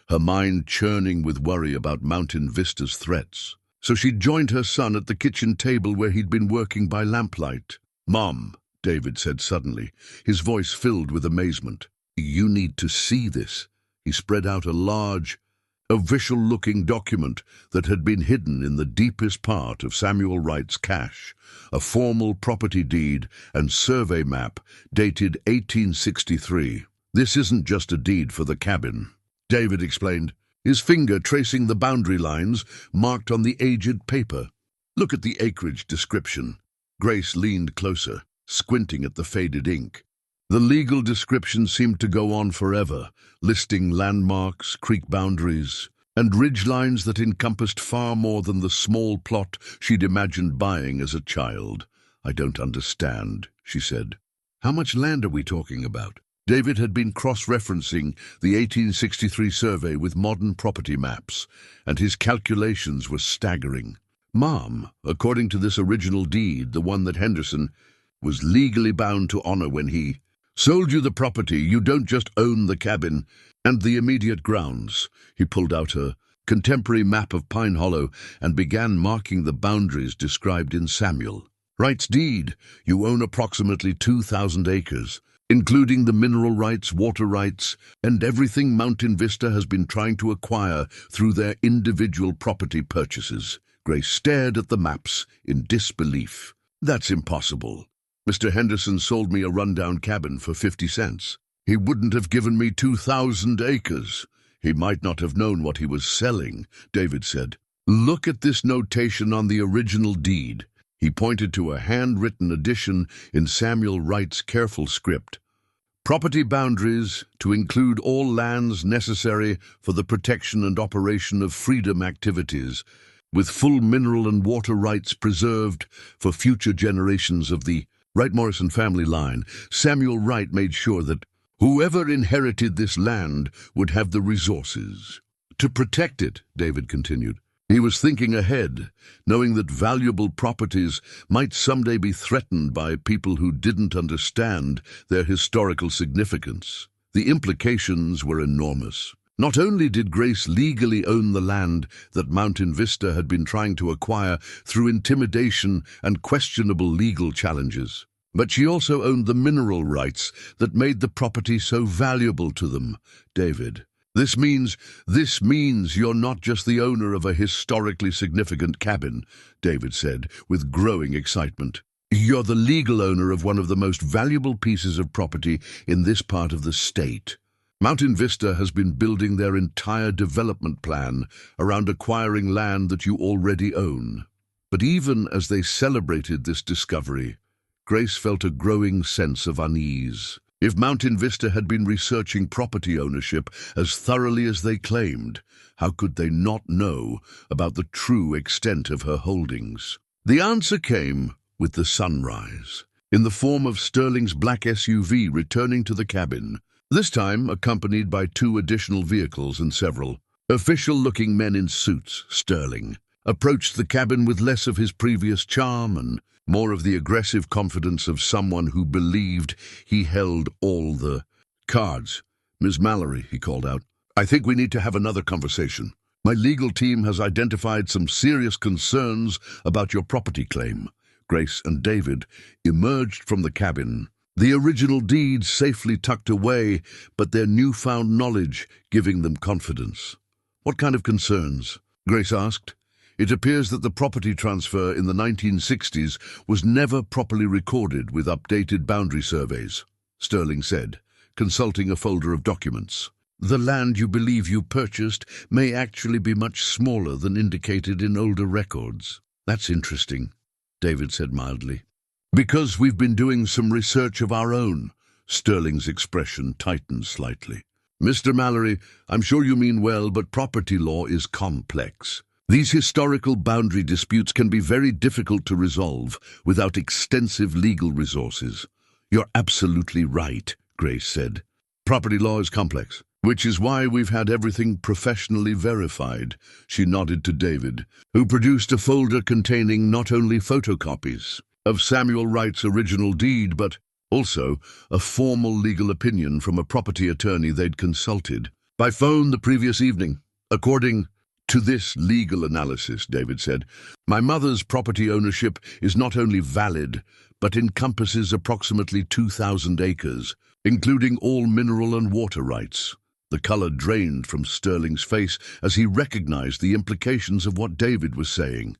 her mind churning with worry about Mountain Vista's threats. So she joined her son at the kitchen table where he'd been working by lamplight. Mom, David said suddenly, his voice filled with amazement. You need to see this. He spread out a large, official-looking document that had been hidden in the deepest part of Samuel Wright's cache, a formal property deed and survey map dated 1863. This isn't just a deed for the cabin, David explained, his finger tracing the boundary lines marked on the aged paper. Look at the acreage description. Grace leaned closer, squinting at the faded ink. The legal description seemed to go on forever, listing landmarks, creek boundaries, and ridgelines that encompassed far more than the small plot she'd imagined buying as a child. I don't understand, she said. How much land are we talking about? David had been cross-referencing the 1863 survey with modern property maps, and his calculations were staggering. Mom, according to this original deed, the one that Henderson was legally bound to honor when he sold you the property, you don't just own the cabin and the immediate grounds. He pulled out a contemporary map of Pine Hollow and began marking the boundaries described in Samuel Wright's deed. You own approximately 2,000 acres, including the mineral rights, water rights, and everything Mountain Vista has been trying to acquire through their individual property purchases. Grace stared at the maps in disbelief. That's impossible. Mr. Henderson sold me a rundown cabin for 50 cents. He wouldn't have given me 2,000 acres. He might not have known what he was selling, David said. Look at this notation on the original deed. He pointed to a handwritten addition in Samuel Wright's careful script. Property boundaries to include all lands necessary for the protection and operation of freedom activities, with full mineral and water rights preserved for future generations of the Wright-Morrison family line. Samuel Wright made sure that whoever inherited this land would have the resources To protect it, David continued. He was thinking ahead, knowing that valuable properties might someday be threatened by people who didn't understand their historical significance. The implications were enormous. Not only did Grace legally own the land that Mountain Vista had been trying to acquire through intimidation and questionable legal challenges, but she also owned the mineral rights that made the property so valuable to them, David. This means you're not just the owner of a historically significant cabin, David said, with growing excitement. You're the legal owner of one of the most valuable pieces of property in this part of the state. Mountain Vista has been building their entire development plan around acquiring land that you already own. But even as they celebrated this discovery, Grace felt a growing sense of unease. If Mountain Vista had been researching property ownership as thoroughly as they claimed, how could they not know about the true extent of her holdings? The answer came with the sunrise, in the form of Sterling's black SUV returning to the cabin, this time accompanied by 2 additional vehicles and several official-looking men in suits. Sterling approached the cabin with less of his previous charm and more of the aggressive confidence of someone who believed he held all the cards. "Ms. Mallory," he called out, "I think we need to have another conversation. My legal team has identified some serious concerns about your property claim." Grace and David emerged from the cabin, the original deeds safely tucked away, but their newfound knowledge giving them confidence. "What kind of concerns?" Grace asked. "It appears that the property transfer in the 1960s was never properly recorded with updated boundary surveys," Sterling said, consulting a folder of documents. "The land you believe you purchased may actually be much smaller than indicated in older records." "That's interesting," David said mildly. "Because we've been doing some research of our own." Sterling's expression tightened slightly. "Mr. Mallory, I'm sure you mean well, but property law is complex. These historical boundary disputes can be very difficult to resolve without extensive legal resources." "You're absolutely right," Grace said. "Property law is complex, which is why we've had everything professionally verified." She nodded to David, who produced a folder containing not only photocopies of Samuel Wright's original deed, but also a formal legal opinion from a property attorney they'd consulted by phone the previous evening. "According to this legal analysis," David said, "my mother's property ownership is not only valid, but encompasses approximately 2,000 acres, including all mineral and water rights." The color drained from Sterling's face as he recognized the implications of what David was saying.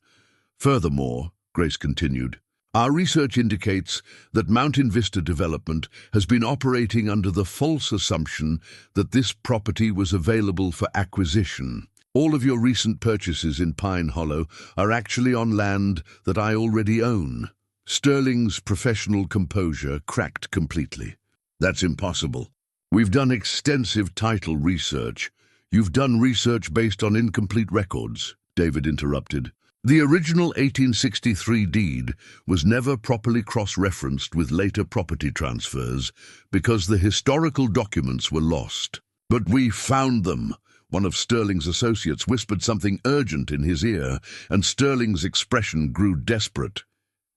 "Furthermore," Grace continued, "our research indicates that Mountain Vista Development has been operating under the false assumption that this property was available for acquisition. All of your recent purchases in Pine Hollow are actually on land that I already own." Sterling's professional composure cracked completely. "That's impossible. We've done extensive title research." "You've done research based on incomplete records," David interrupted. "The original 1863 deed was never properly cross-referenced with later property transfers because the historical documents were lost." "But we found them." One of Sterling's associates whispered something urgent in his ear, and Sterling's expression grew desperate.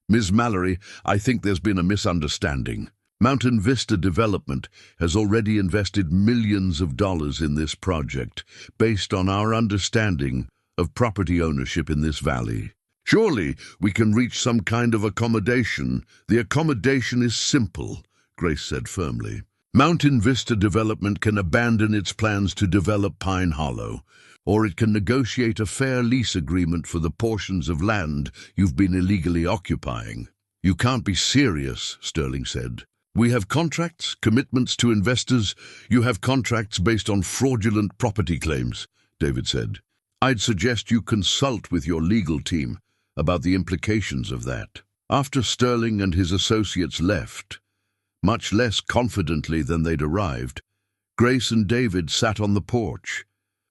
"Ms. Mallory, I think there's been a misunderstanding. Mountain Vista Development has already invested millions of dollars in this project, based on our understanding of property ownership in this valley. Surely we can reach some kind of accommodation." "The accommodation is simple," Grace said firmly. "Mountain Vista Development can abandon its plans to develop Pine Hollow, or it can negotiate a fair lease agreement for the portions of land you've been illegally occupying." "You can't be serious," Sterling said. "We have contracts, commitments to investors." "You have contracts based on fraudulent property claims," David said. "I'd suggest you consult with your legal team about the implications of that." After Sterling and his associates left, much less confidently than they'd arrived, Grace and David sat on the porch,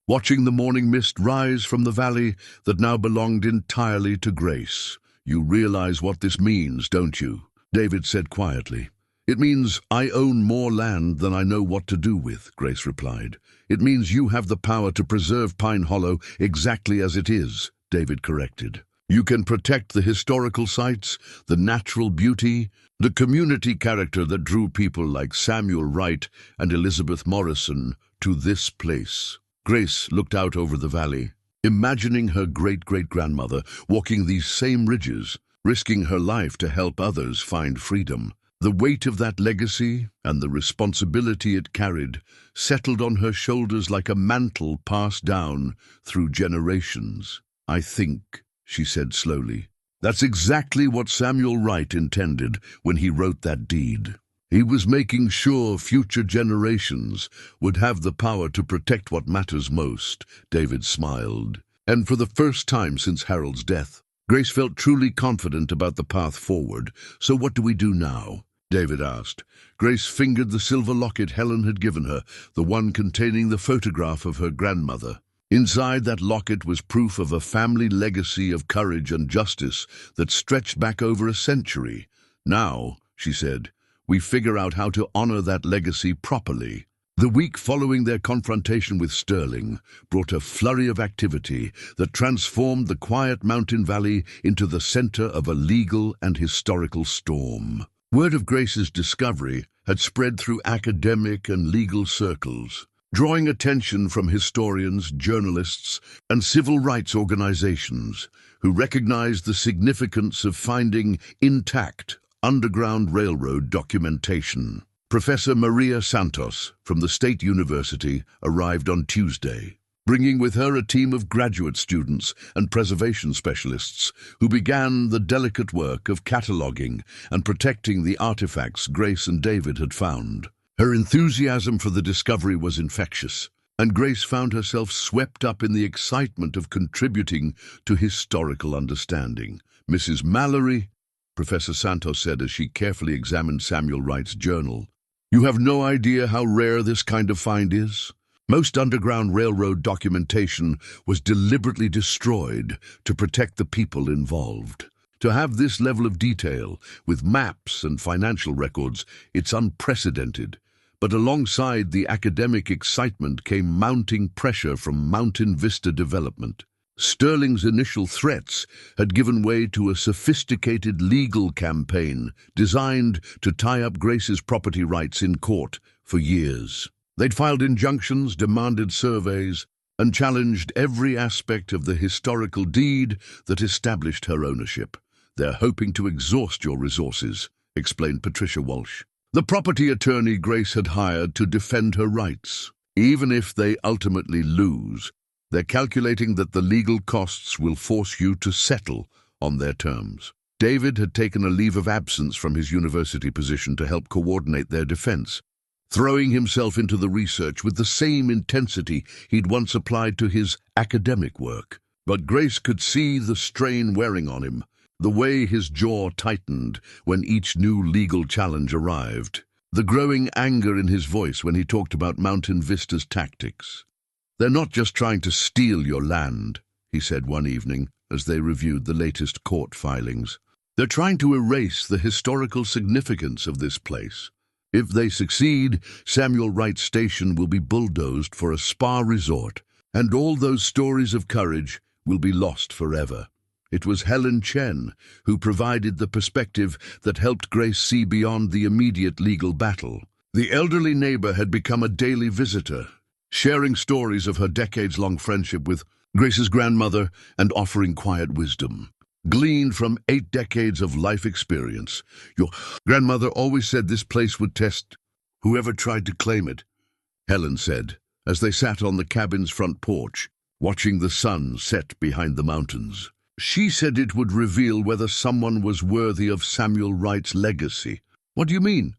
watching the morning mist rise from the valley that now belonged entirely to Grace. "You realize what this means, don't you?" David said quietly. It means I own more land than I know what to do with, Grace replied. It means you have the power to preserve Pine Hollow exactly as it is, David corrected. You can protect the historical sites, the natural beauty, the community character that drew people like Samuel Wright and Elizabeth Morrison to this place. Grace looked out over the valley, imagining her great-great-grandmother walking these same ridges, risking her life to help others find freedom. The weight of that legacy and the responsibility it carried settled on her shoulders like a mantle passed down through generations. I think, she said slowly, that's exactly what Samuel Wright intended when he wrote that deed. He was making sure future generations would have the power to protect what matters most. David smiled. And for the first time since Harold's death, Grace felt truly confident about the path forward. So what do we do now? David asked. Grace fingered the silver locket Helen had given her, the one containing the photograph of her grandmother. Inside that locket was proof of a family legacy of courage and justice that stretched back over a century. Now, she said, we figure out how to honor that legacy properly. The week following their confrontation with Sterling brought a flurry of activity that transformed the quiet mountain valley into the center of a legal and historical storm. Word of Grace's discovery had spread through academic and legal circles, drawing attention from historians, journalists, and civil rights organizations who recognized the significance of finding intact Underground Railroad documentation. Professor Maria Santos from the State University arrived on Tuesday, bringing with her a team of graduate students and preservation specialists who began the delicate work of cataloging and protecting the artifacts Grace and David had found. Her enthusiasm for the discovery was infectious, and Grace found herself swept up in the excitement of contributing to historical understanding. Mrs. Mallory, Professor Santos said as she carefully examined Samuel Wright's journal, you have no idea how rare this kind of find is. Most Underground Railroad documentation was deliberately destroyed to protect the people involved. To have this level of detail, with maps and financial records, it's unprecedented. But alongside the academic excitement came mounting pressure from Mountain Vista Development. Sterling's initial threats had given way to a sophisticated legal campaign designed to tie up Grace's property rights in court for years. They'd filed injunctions, demanded surveys, and challenged every aspect of the historical deed that established her ownership. They're hoping to exhaust your resources, explained Patricia Walsh, the property attorney Grace had hired to defend her rights. Even if they ultimately lose, they're calculating that the legal costs will force you to settle on their terms. David had taken a leave of absence from his university position to help coordinate their defense, throwing himself into the research with the same intensity he'd once applied to his academic work. But Grace could see the strain wearing on him, the way his jaw tightened when each new legal challenge arrived, the growing anger in his voice when he talked about Mountain Vista's tactics. They're not just trying to steal your land, he said one evening as they reviewed the latest court filings. They're trying to erase the historical significance of this place. If they succeed, Samuel Wright Station will be bulldozed for a spa resort, and all those stories of courage will be lost forever. It was Helen Chen who provided the perspective that helped Grace see beyond the immediate legal battle. The elderly neighbor had become a daily visitor, sharing stories of her decades-long friendship with Grace's grandmother and offering quiet wisdom, gleaned from 8 decades of life experience. Your grandmother always said this place would test whoever tried to claim it, Helen said, as they sat on the cabin's front porch, watching the sun set behind the mountains. She said it would reveal whether someone was worthy of Samuel Wright's legacy. What do you mean?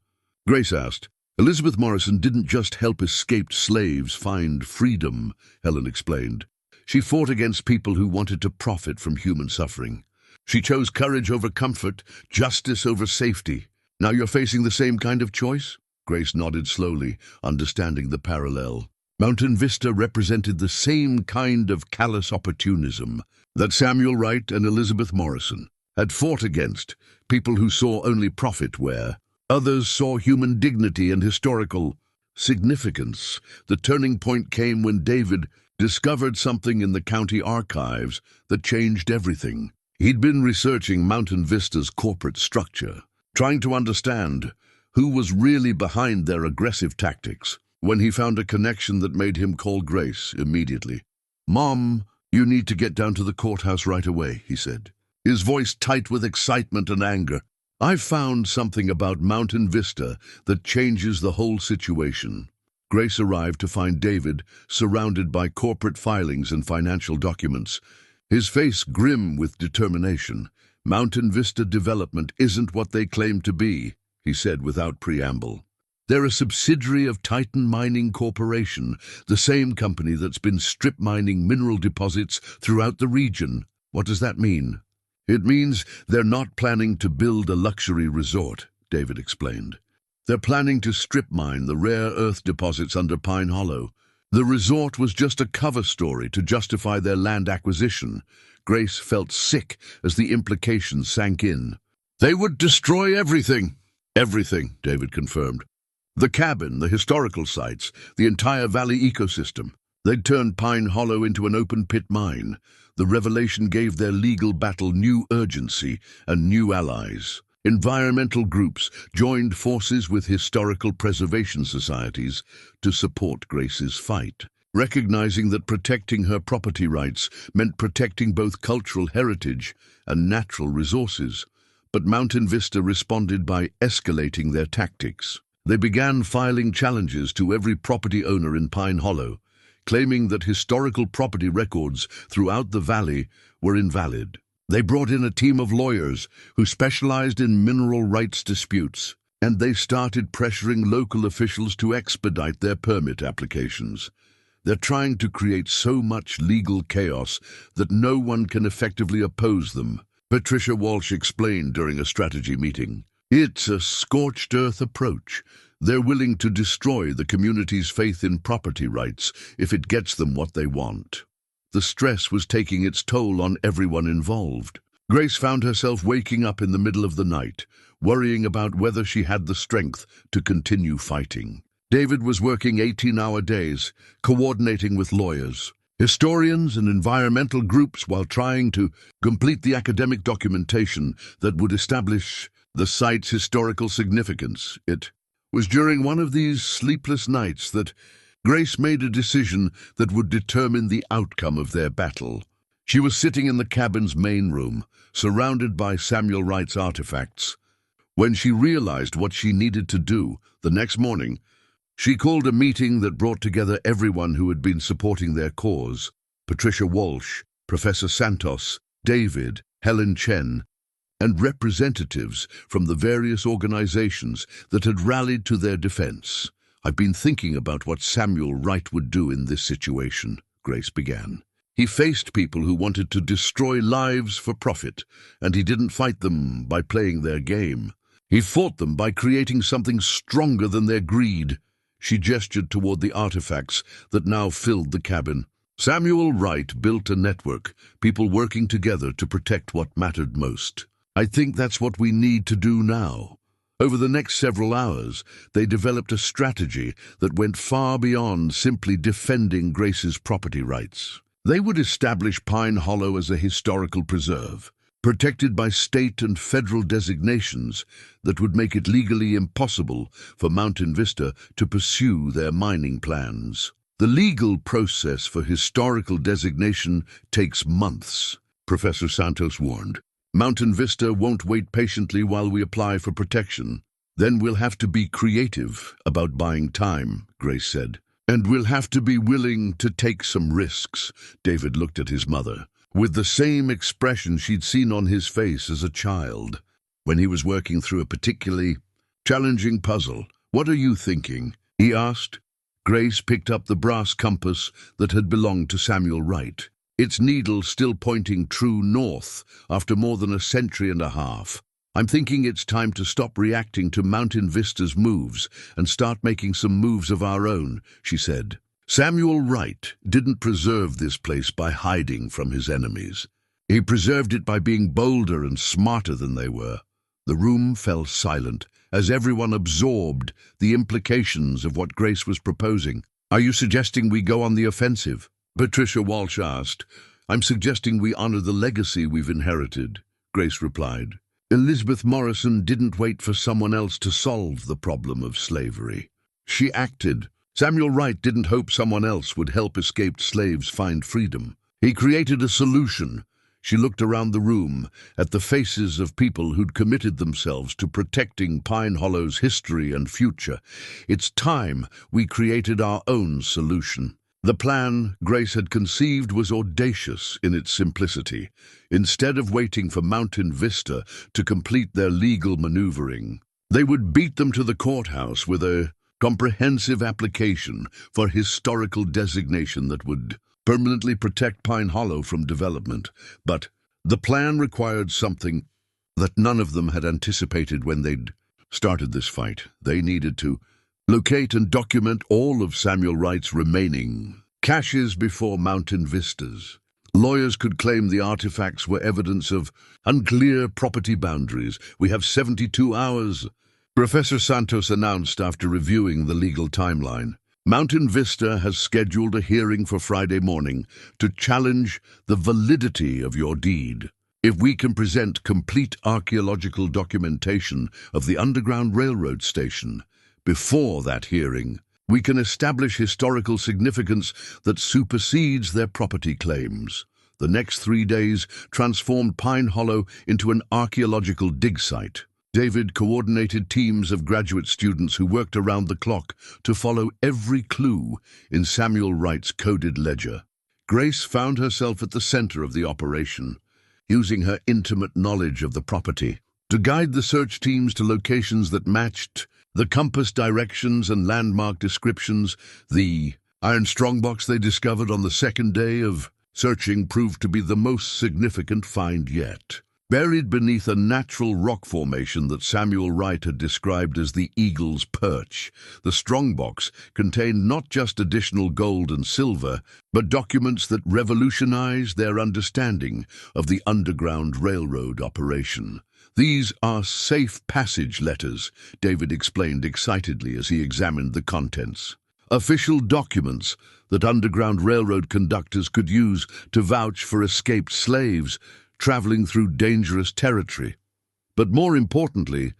Grace asked. Elizabeth Morrison didn't just help escaped slaves find freedom, Helen explained. She fought against people who wanted to profit from human suffering. She chose courage over comfort, justice over safety. Now you're facing the same kind of choice? Grace nodded slowly, understanding the parallel. Mountain Vista represented the same kind of callous opportunism that Samuel Wright and Elizabeth Morrison had fought against, people who saw only profit where Others saw human dignity and historical significance. The turning point came when David discovered something in the county archives that changed everything. He'd been researching Mountain Vista's corporate structure, trying to understand who was really behind their aggressive tactics, when he found a connection that made him call Grace immediately. "Mom, you need to get down to the courthouse right away," he said, his voice tight with excitement and anger. "I've found something about Mountain Vista that changes the whole situation." Grace arrived to find David surrounded by corporate filings and financial documents, his face grim with determination. "Mountain Vista Development isn't what they claim to be," he said without preamble. "They're a subsidiary of Titan Mining Corporation, the same company that's been strip mining mineral deposits throughout the region." "What does that mean?" "It means they're not planning to build a luxury resort," David explained. "They're planning to strip mine the rare earth deposits under Pine Hollow. The resort was just a cover story to justify their land acquisition." Grace felt sick as the implications sank in. "They would destroy everything." "Everything," David confirmed. "The cabin, the historical sites, the entire valley ecosystem. They'd turned Pine Hollow into an open-pit mine. The revelation gave their legal battle new urgency and new allies. Environmental groups joined forces with historical preservation societies to support Grace's fight, recognizing that protecting her property rights meant protecting both cultural heritage and natural resources. But Mountain Vista responded by escalating their tactics. They began filing challenges to every property owner in Pine Hollow, claiming that historical property records throughout the valley were invalid. They brought in a team of lawyers who specialized in mineral rights disputes, and they started pressuring local officials to expedite their permit applications. They're trying to create so much legal chaos that no one can effectively oppose them, Patricia Walsh explained during a strategy meeting. "It's a scorched earth approach. They're willing to destroy the community's faith in property rights if it gets them what they want." The stress was taking its toll on everyone involved. Grace found herself waking up in the middle of the night, worrying about whether she had the strength to continue fighting. David was working 18-hour days, coordinating with lawyers, historians, and environmental groups while trying to complete the academic documentation that would establish the site's historical significance. It was during one of these sleepless nights that Grace made a decision that would determine the outcome of their battle. She was sitting in the cabin's main room, surrounded by Samuel Wright's artifacts. When she realized what she needed to do the next morning, she called a meeting that brought together everyone who had been supporting their cause: Patricia Walsh, Professor Santos, David, Helen Chen, and representatives from the various organizations that had rallied to their defense. "I've been thinking about what Samuel Wright would do in this situation," Grace began. "He faced people who wanted to destroy lives for profit, and he didn't fight them by playing their game. He fought them by creating something stronger than their greed." She gestured toward the artifacts that now filled the cabin. "Samuel Wright built a network, people working together to protect what mattered most. I think that's what we need to do now." Over the next several hours, they developed a strategy that went far beyond simply defending Grace's property rights. They would establish Pine Hollow as a historical preserve, protected by state and federal designations that would make it legally impossible for Mountain Vista to pursue their mining plans. "The legal process for historical designation takes months," Professor Santos warned. "Mountain Vista won't wait patiently while we apply for protection. Then we'll have to be creative about buying time," Grace said. "And we'll have to be willing to take some risks." David looked at his mother, with the same expression she'd seen on his face as a child, when he was working through a particularly challenging puzzle. "What are you thinking?" he asked. Grace picked up the brass compass that had belonged to Samuel Wright, its needle still pointing true north after more than a century and a half. "I'm thinking it's time to stop reacting to Mountain Vista's moves and start making some moves of our own," she said. "Samuel Wright didn't preserve this place by hiding from his enemies. He preserved it by being bolder and smarter than they were." The room fell silent as everyone absorbed the implications of what Grace was proposing. "Are you suggesting we go on the offensive?" Patricia Walsh asked. "I'm suggesting we honor the legacy we've inherited," Grace replied. Elizabeth Morrison didn't wait for someone else to solve the problem of slavery. She acted. Samuel Wright didn't hope someone else would help escaped slaves find freedom. He created a solution. She looked around the room at the faces of people who'd committed themselves to protecting Pine Hollow's history and future. "It's time we created our own solution." The plan Grace had conceived was audacious in its simplicity. Instead of waiting for Mountain Vista to complete their legal maneuvering, they would beat them to the courthouse with a comprehensive application for historical designation that would permanently protect Pine Hollow from development. But the plan required something that none of them had anticipated when they'd started this fight. They needed to locate and document all of Samuel Wright's remaining caches before Mountain Vistas. Lawyers could claim the artifacts were evidence of unclear property boundaries. "We have 72 hours, Professor Santos announced after reviewing the legal timeline. "Mountain Vista has scheduled a hearing for Friday morning to challenge the validity of your deed. If we can present complete archaeological documentation of the Underground Railroad station before that hearing, we can establish historical significance that supersedes their property claims." The next 3 days transformed Pine Hollow into an archaeological dig site. David coordinated teams of graduate students who worked around the clock to follow every clue in Samuel Wright's coded ledger. Grace found herself at the center of the operation, using her intimate knowledge of the property to guide the search teams to locations that matched the compass directions and landmark descriptions. The iron strongbox they discovered on the second day of searching proved to be the most significant find yet. Buried beneath a natural rock formation that Samuel Wright had described as the Eagle's Perch, the strongbox contained not just additional gold and silver, but documents that revolutionized their understanding of the Underground Railroad operation. "These are safe passage letters," David explained excitedly as he examined the contents. "Official documents that Underground Railroad conductors could use to vouch for escaped slaves traveling through dangerous territory." But more importantly,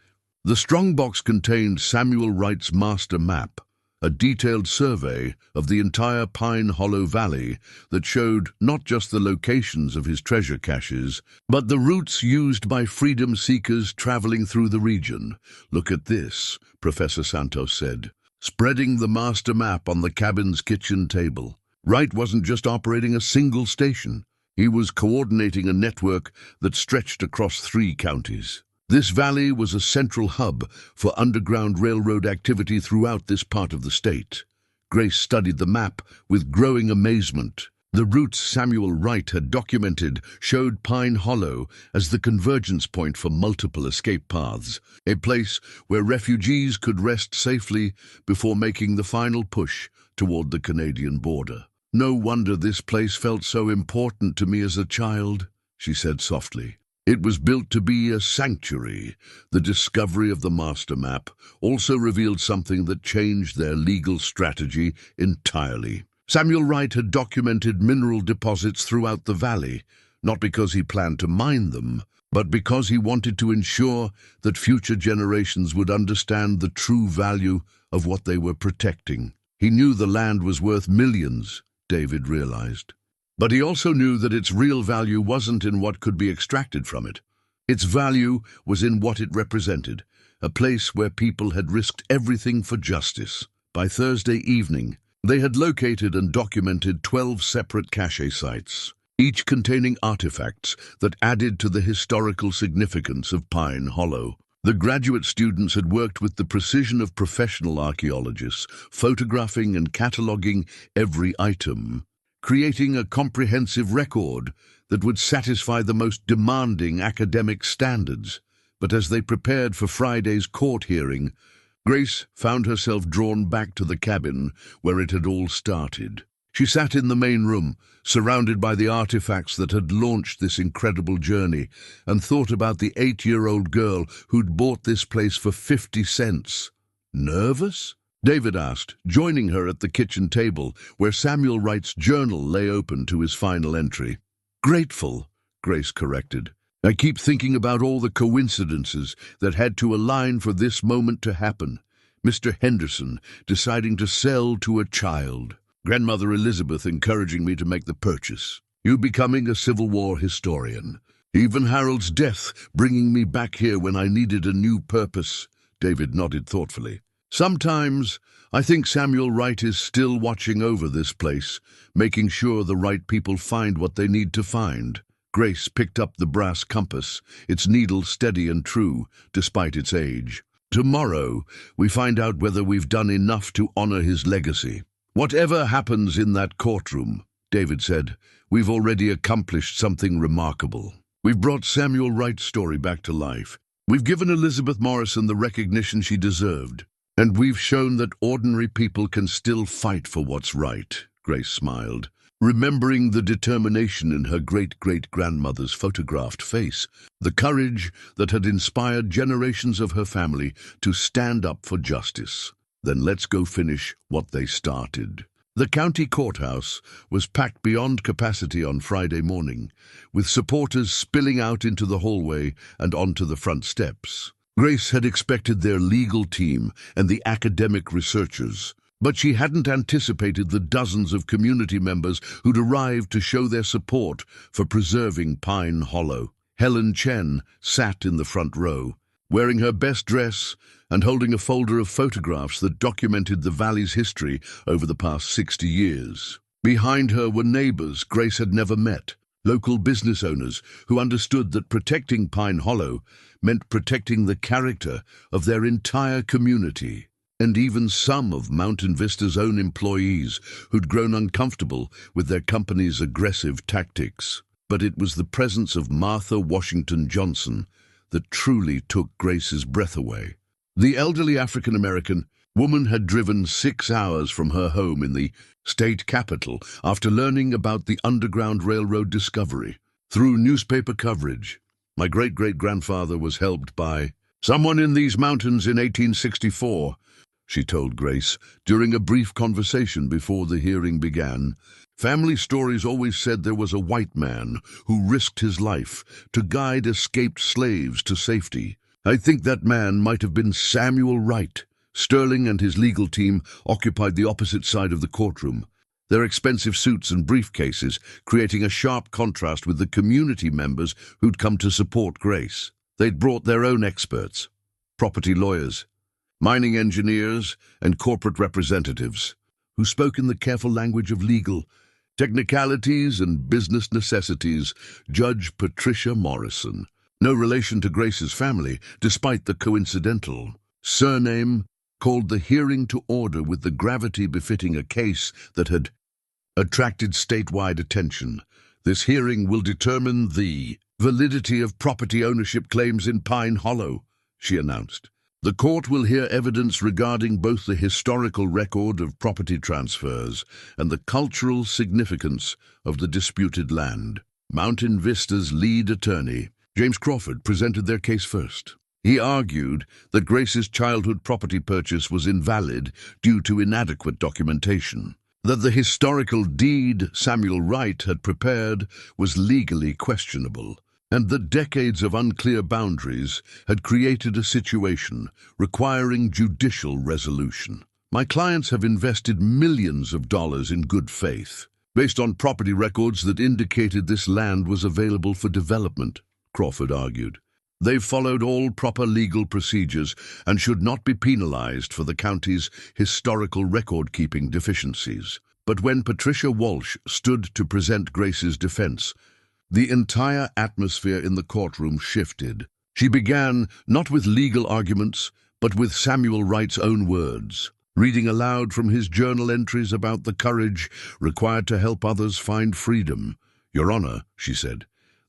the strongbox contained Samuel Wright's master map, a detailed survey of the entire Pine Hollow Valley that showed not just the locations of his treasure caches, but the routes used by freedom seekers traveling through the region. "Look at this," Professor Santos said, spreading the master map on the cabin's kitchen table. Wright wasn't just operating a single station. He was coordinating a network that stretched across 3 counties. This valley was a central hub for Underground Railroad activity throughout this part of the state. Grace studied the map with growing amazement. The routes Samuel Wright had documented showed Pine Hollow as the convergence point for multiple escape paths, a place where refugees could rest safely before making the final push toward the Canadian border. "No wonder this place felt so important to me as a child," she said softly. "It was built to be a sanctuary." The discovery of the master map also revealed something that changed their legal strategy entirely. Samuel Wright had documented mineral deposits throughout the valley, not because he planned to mine them, but because he wanted to ensure that future generations would understand the true value of what they were protecting. He knew the land was worth millions, David realized. But he also knew that its real value wasn't in what could be extracted from it. Its value was in what it represented, a place where people had risked everything for justice. By Thursday evening, they had located and documented 12 separate cache sites, each containing artifacts that added to the historical significance of Pine Hollow. The graduate students had worked with the precision of professional archaeologists, photographing and cataloging every item, creating a comprehensive record that would satisfy the most demanding academic standards. But as they prepared for Friday's court hearing, Grace found herself drawn back to the cabin where it had all started. She sat in the main room, surrounded by the artifacts that had launched this incredible journey, and thought about the 8-year-old girl who'd bought this place for 50 cents. Nervous? David asked, joining her at the kitchen table, where Samuel Wright's journal lay open to his final entry. Grateful, Grace corrected. I keep thinking about all the coincidences that had to align for this moment to happen. Mr. Henderson deciding to sell to a child. Grandmother Elizabeth encouraging me to make the purchase. You becoming a Civil War historian. Even Harold's death bringing me back here when I needed a new purpose. David nodded thoughtfully. Sometimes I think Samuel Wright is still watching over this place, making sure the right people find what they need to find. Grace picked up the brass compass, its needle steady and true, despite its age. Tomorrow, we find out whether we've done enough to honor his legacy. Whatever happens in that courtroom, David said, we've already accomplished something remarkable. We've brought Samuel Wright's story back to life. We've given Elizabeth Morrison the recognition she deserved. And we've shown that ordinary people can still fight for what's right, Grace smiled, remembering the determination in her great-great-grandmother's photographed face, the courage that had inspired generations of her family to stand up for justice. Then let's go finish what they started. The county courthouse was packed beyond capacity on Friday morning, with supporters spilling out into the hallway and onto the front steps. Grace had expected their legal team and the academic researchers, but she hadn't anticipated the dozens of community members who'd arrived to show their support for preserving Pine Hollow. Helen Chen sat in the front row, wearing her best dress and holding a folder of photographs that documented the valley's history over the past 60 years. Behind her were neighbors Grace had never met, local business owners who understood that protecting Pine Hollow meant protecting the character of their entire community, and even some of Mountain Vista's own employees who'd grown uncomfortable with their company's aggressive tactics. But it was the presence of Martha Washington Johnson that truly took Grace's breath away. The elderly African-American woman had driven 6 hours from her home in the state capital after learning about the Underground Railroad discovery. Through newspaper coverage, my great-great-grandfather was helped by someone in these mountains in 1864, she told Grace during a brief conversation before the hearing began. Family stories always said there was a white man who risked his life to guide escaped slaves to safety. I think that man might have been Samuel Wright. Sterling and his legal team occupied the opposite side of the courtroom, their expensive suits and briefcases creating a sharp contrast with the community members who'd come to support Grace. They'd brought their own experts, property lawyers, mining engineers, and corporate representatives, who spoke in the careful language of legal technicalities and business necessities. Judge Patricia Morrison, no relation to Grace's family, despite the coincidental surname, called the hearing to order with the gravity befitting a case that had attracted statewide attention. This hearing will determine the validity of property ownership claims in Pine Hollow, she announced. The court will hear evidence regarding both the historical record of property transfers and the cultural significance of the disputed land. Mountain Vista's lead attorney, James Crawford, presented their case first. He argued that Grace's childhood property purchase was invalid due to inadequate documentation, that the historical deed Samuel Wright had prepared was legally questionable, and that decades of unclear boundaries had created a situation requiring judicial resolution. My clients have invested millions of dollars in good faith, based on property records that indicated this land was available for development, Crawford argued. They've followed all proper legal procedures and should not be penalized for the county's historical record-keeping deficiencies. But when Patricia Walsh stood to present Grace's defense, the entire atmosphere in the courtroom shifted. She began not with legal arguments, but with Samuel Wright's own words, reading aloud from his journal entries about the courage required to help others find freedom. Your Honor, she said,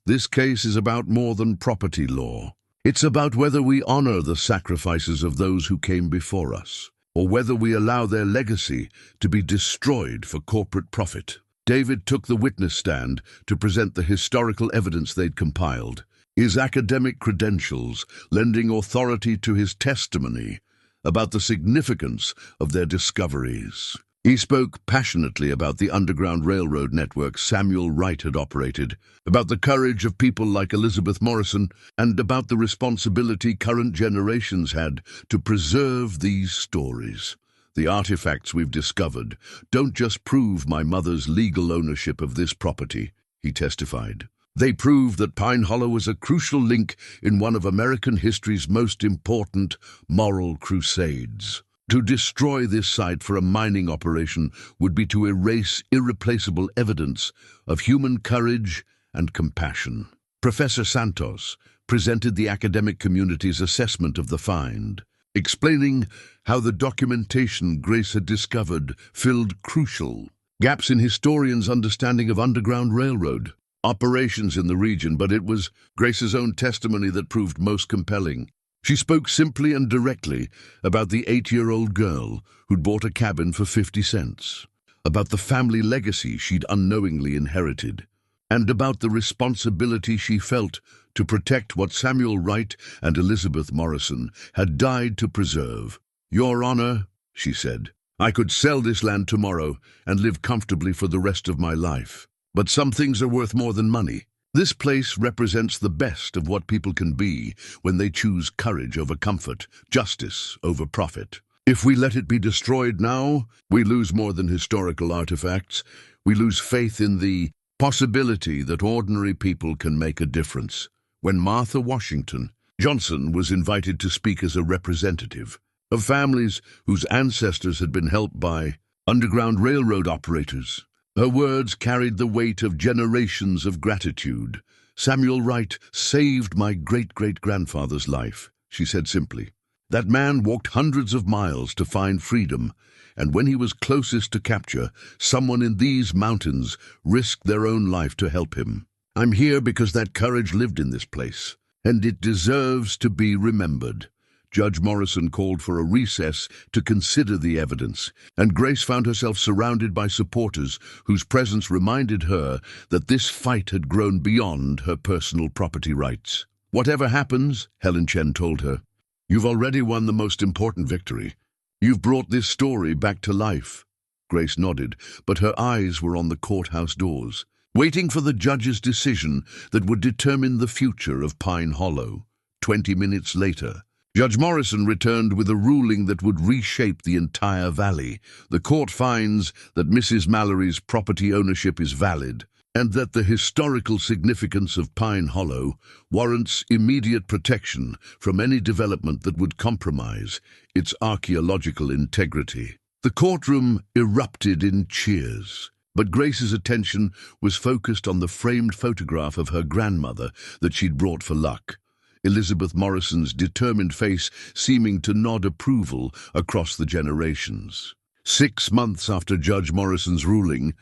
this case is about more than property law. It's about whether we honor the sacrifices of those who came before us. or whether we allow their legacy to be destroyed for corporate profit. David took the witness stand to present the historical evidence they'd compiled, his academic credentials lending authority to his testimony about the significance of their discoveries. He spoke passionately about the Underground Railroad network Samuel Wright had operated, about the courage of people like Elizabeth Morrison, and about the responsibility current generations had to preserve these stories. The artifacts we've discovered don't just prove my mother's legal ownership of this property, he testified. They prove that Pine Hollow was a crucial link in one of American history's most important moral crusades. To destroy this site for a mining operation would be to erase irreplaceable evidence of human courage and compassion. Professor Santos presented the academic community's assessment of the find, explaining how the documentation Grace had discovered filled crucial gaps in historians' understanding of Underground Railroad operations in the region, but it was Grace's own testimony that proved most compelling. She spoke simply and directly about the 8-year-old girl who'd bought a cabin for 50 cents, about the family legacy she'd unknowingly inherited, and about the responsibility she felt to protect what Samuel Wright and Elizabeth Morrison had died to preserve. "Your Honor," she said, "I could sell this land tomorrow and live comfortably for the rest of my life. But some things are worth more than money. This place represents the best of what people can be when they choose courage over comfort, justice over profit. If we let it be destroyed now, we lose more than historical artifacts. We lose faith in the possibility that ordinary people can make a difference." When Martha Washington Johnson was invited to speak as a representative of families whose ancestors had been helped by Underground Railroad operators, her words carried the weight of generations of gratitude. "Samuel Wright saved my great-great-grandfather's life," she said simply. "That man walked hundreds of miles to find freedom, and when he was closest to capture, someone in these mountains risked their own life to help him. I'm here because that courage lived in this place, and it deserves to be remembered." Judge Morrison called for a recess to consider the evidence, and Grace found herself surrounded by supporters whose presence reminded her that this fight had grown beyond her personal property rights. "Whatever happens," Helen Chen told her, "you've already won the most important victory. You've brought this story back to life." Grace nodded, but her eyes were on the courthouse doors, waiting for the judge's decision that would determine the future of Pine Hollow. 20 minutes later, Judge Morrison returned with a ruling that would reshape the entire valley. The court finds that Mrs. Mallory's property ownership is valid, and that the historical significance of Pine Hollow warrants immediate protection from any development that would compromise its archaeological integrity. The courtroom erupted in cheers, but Grace's attention was focused on the framed photograph of her grandmother that she'd brought for luck, Elizabeth Morrison's determined face seeming to nod approval across the generations. 6 months after Judge Morrison's ruling,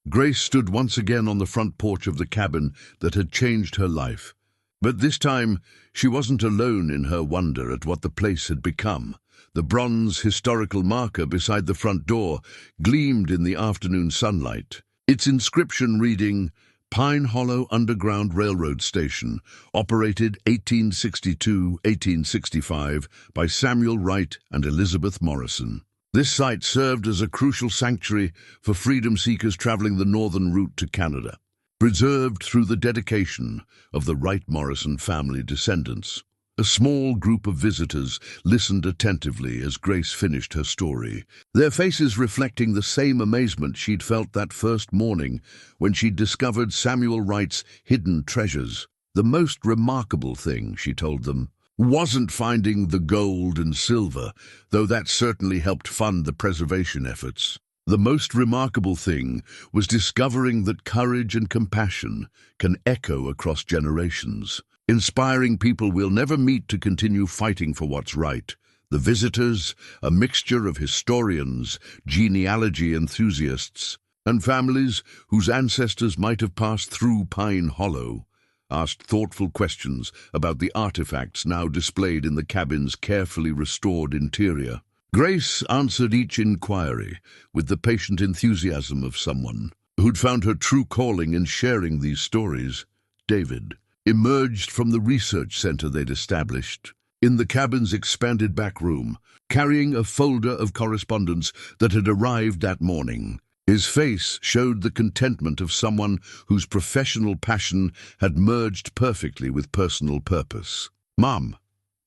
Grace stood once again on the front porch of the cabin that had changed her life. But this time, she wasn't alone in her wonder at what the place had become. The bronze historical marker beside the front door gleamed in the afternoon sunlight, its inscription reading, "Pine Hollow Underground Railroad Station, operated 1862-1865 by Samuel Wright and Elizabeth Morrison." This site served as a crucial sanctuary for freedom seekers traveling the northern route to Canada, preserved through the dedication of the Wright-Morrison family descendants. A small group of visitors listened attentively as Grace finished her story, their faces reflecting the same amazement she'd felt that first morning when she'd discovered Samuel Wright's hidden treasures. The most remarkable thing, she told them, wasn't finding the gold and silver, though that certainly helped fund the preservation efforts. The most remarkable thing was discovering that courage and compassion can echo across generations, inspiring people we'll never meet to continue fighting for what's right. The visitors, a mixture of historians, genealogy enthusiasts, and families whose ancestors might have passed through Pine Hollow, asked thoughtful questions about the artifacts now displayed in the cabin's carefully restored interior. Grace answered each inquiry with the patient enthusiasm of someone who'd found her true calling in sharing these stories. David emerged from the research center they'd established in the cabin's expanded back room, carrying a folder of correspondence that had arrived that morning. His face showed the contentment of someone whose professional passion had merged perfectly with personal purpose. "Mom,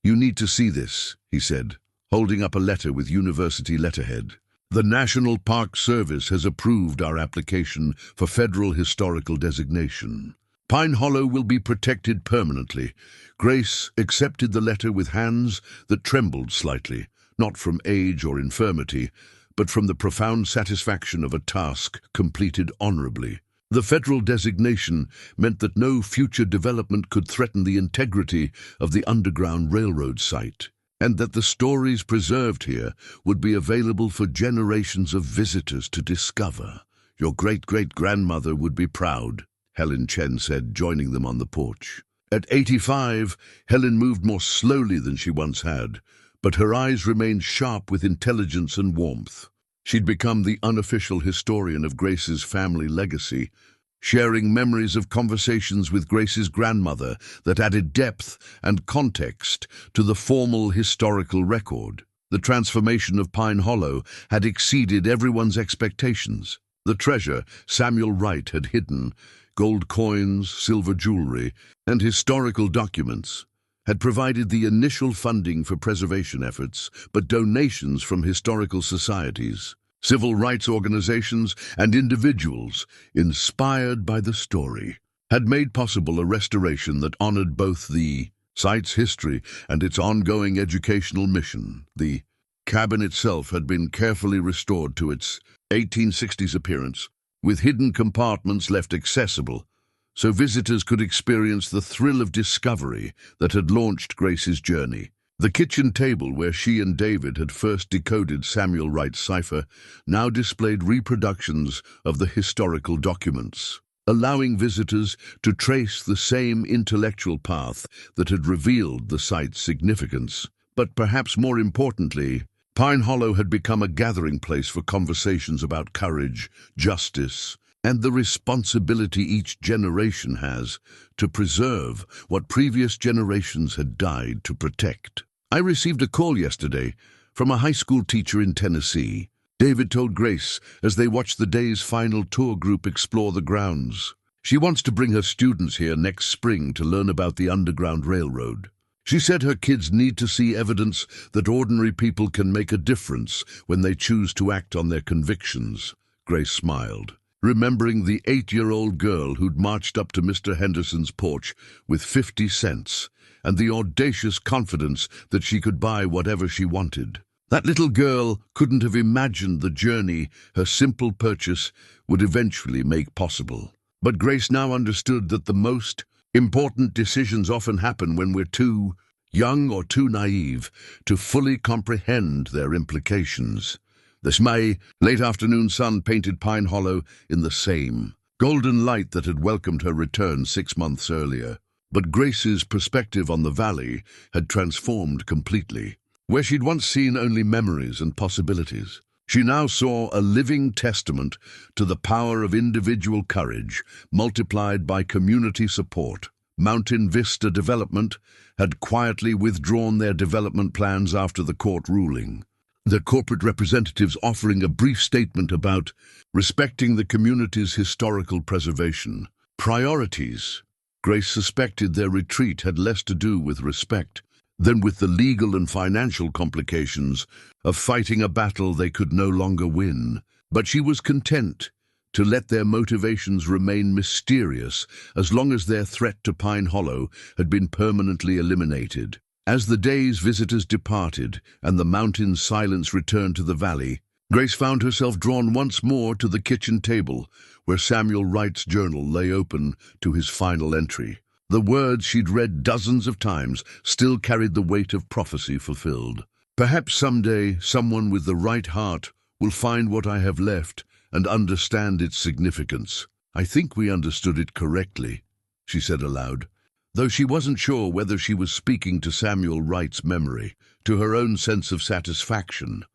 you need to see this," he said, holding up a letter with university letterhead. "The National Park Service has approved our application for federal historical designation. Pine Hollow will be protected permanently." Grace accepted the letter with hands that trembled slightly, not from age or infirmity, but from the profound satisfaction of a task completed honorably. The federal designation meant that no future development could threaten the integrity of the Underground Railroad site, and that the stories preserved here would be available for generations of visitors to discover. "Your great-great-grandmother would be proud," Helen Chen said, joining them on the porch. At 85, Helen moved more slowly than she once had, but her eyes remained sharp with intelligence and warmth. She'd become the unofficial historian of Grace's family legacy, sharing memories of conversations with Grace's grandmother that added depth and context to the formal historical record. The transformation of Pine Hollow had exceeded everyone's expectations. The treasure Samuel Wright had hidden, gold coins, silver jewelry, and historical documents, had provided the initial funding for preservation efforts, but donations from historical societies, civil rights organizations, and individuals inspired by the story had made possible a restoration that honored both the site's history and its ongoing educational mission. The cabin itself had been carefully restored to its 1860s appearance, with hidden compartments left accessible, so visitors could experience the thrill of discovery that had launched Grace's journey. The kitchen table where she and David had first decoded Samuel Wright's cipher now displayed reproductions of the historical documents, allowing visitors to trace the same intellectual path that had revealed the site's significance. But perhaps more importantly, Pine Hollow had become a gathering place for conversations about courage, justice, and the responsibility each generation has to preserve what previous generations had died to protect. "I received a call yesterday from a high school teacher in Tennessee," David told Grace as they watched the day's final tour group explore the grounds. "She wants to bring her students here next spring to learn about the Underground Railroad. She said her kids need to see evidence that ordinary people can make a difference when they choose to act on their convictions." Grace smiled, remembering the 8-year-old girl who'd marched up to Mr. Henderson's porch with 50 cents and the audacious confidence that she could buy whatever she wanted. That little girl couldn't have imagined the journey her simple purchase would eventually make possible. But Grace now understood that the most important decisions often happen when we're too young or too naive to fully comprehend their implications. This May, late afternoon sun painted Pine Hollow in the same golden light that had welcomed her return 6 months earlier. But Grace's perspective on the valley had transformed completely. Where she'd once seen only memories and possibilities, she now saw a living testament to the power of individual courage multiplied by community support. Mountain Vista Development had quietly withdrawn their development plans after the court ruling, their corporate representatives offering a brief statement about respecting the community's historical preservation priorities. Grace suspected their retreat had less to do with respect than with the legal and financial complications of fighting a battle they could no longer win. But she was content to let their motivations remain mysterious as long as their threat to Pine Hollow had been permanently eliminated. As the day's visitors departed and the mountain's silence returned to the valley, Grace found herself drawn once more to the kitchen table where Samuel Wright's journal lay open to his final entry. The words she'd read dozens of times still carried the weight of prophecy fulfilled. "Perhaps someday someone with the right heart will find what I have left and understand its significance. I think we understood it correctly," she said aloud, though she wasn't sure whether she was speaking to Samuel Wright's memory, to her own sense of satisfaction,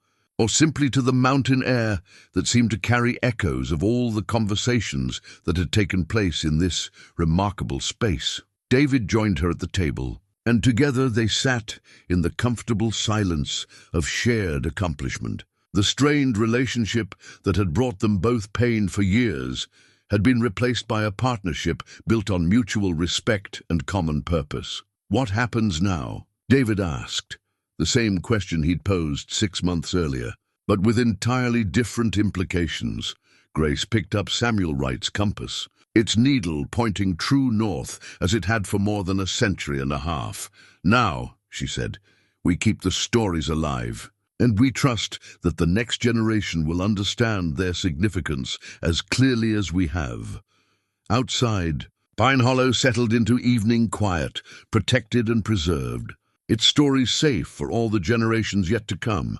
or simply to the mountain air that seemed to carry echoes of all the conversations that had taken place in this remarkable space. David joined her at the table, and together they sat in the comfortable silence of shared accomplishment. The strained relationship that had brought them both pain for years had been replaced by a partnership built on mutual respect and common purpose. "What happens now?" David asked, the same question he'd posed 6 months earlier, but with entirely different implications. Grace picked up Samuel Wright's compass, its needle pointing true north as it had for more than a century and a half. "Now," she said, "we keep the stories alive, and we trust that the next generation will understand their significance as clearly as we have." Outside, Pine Hollow settled into evening quiet, protected and preserved, its stories safe for all the generations yet to come.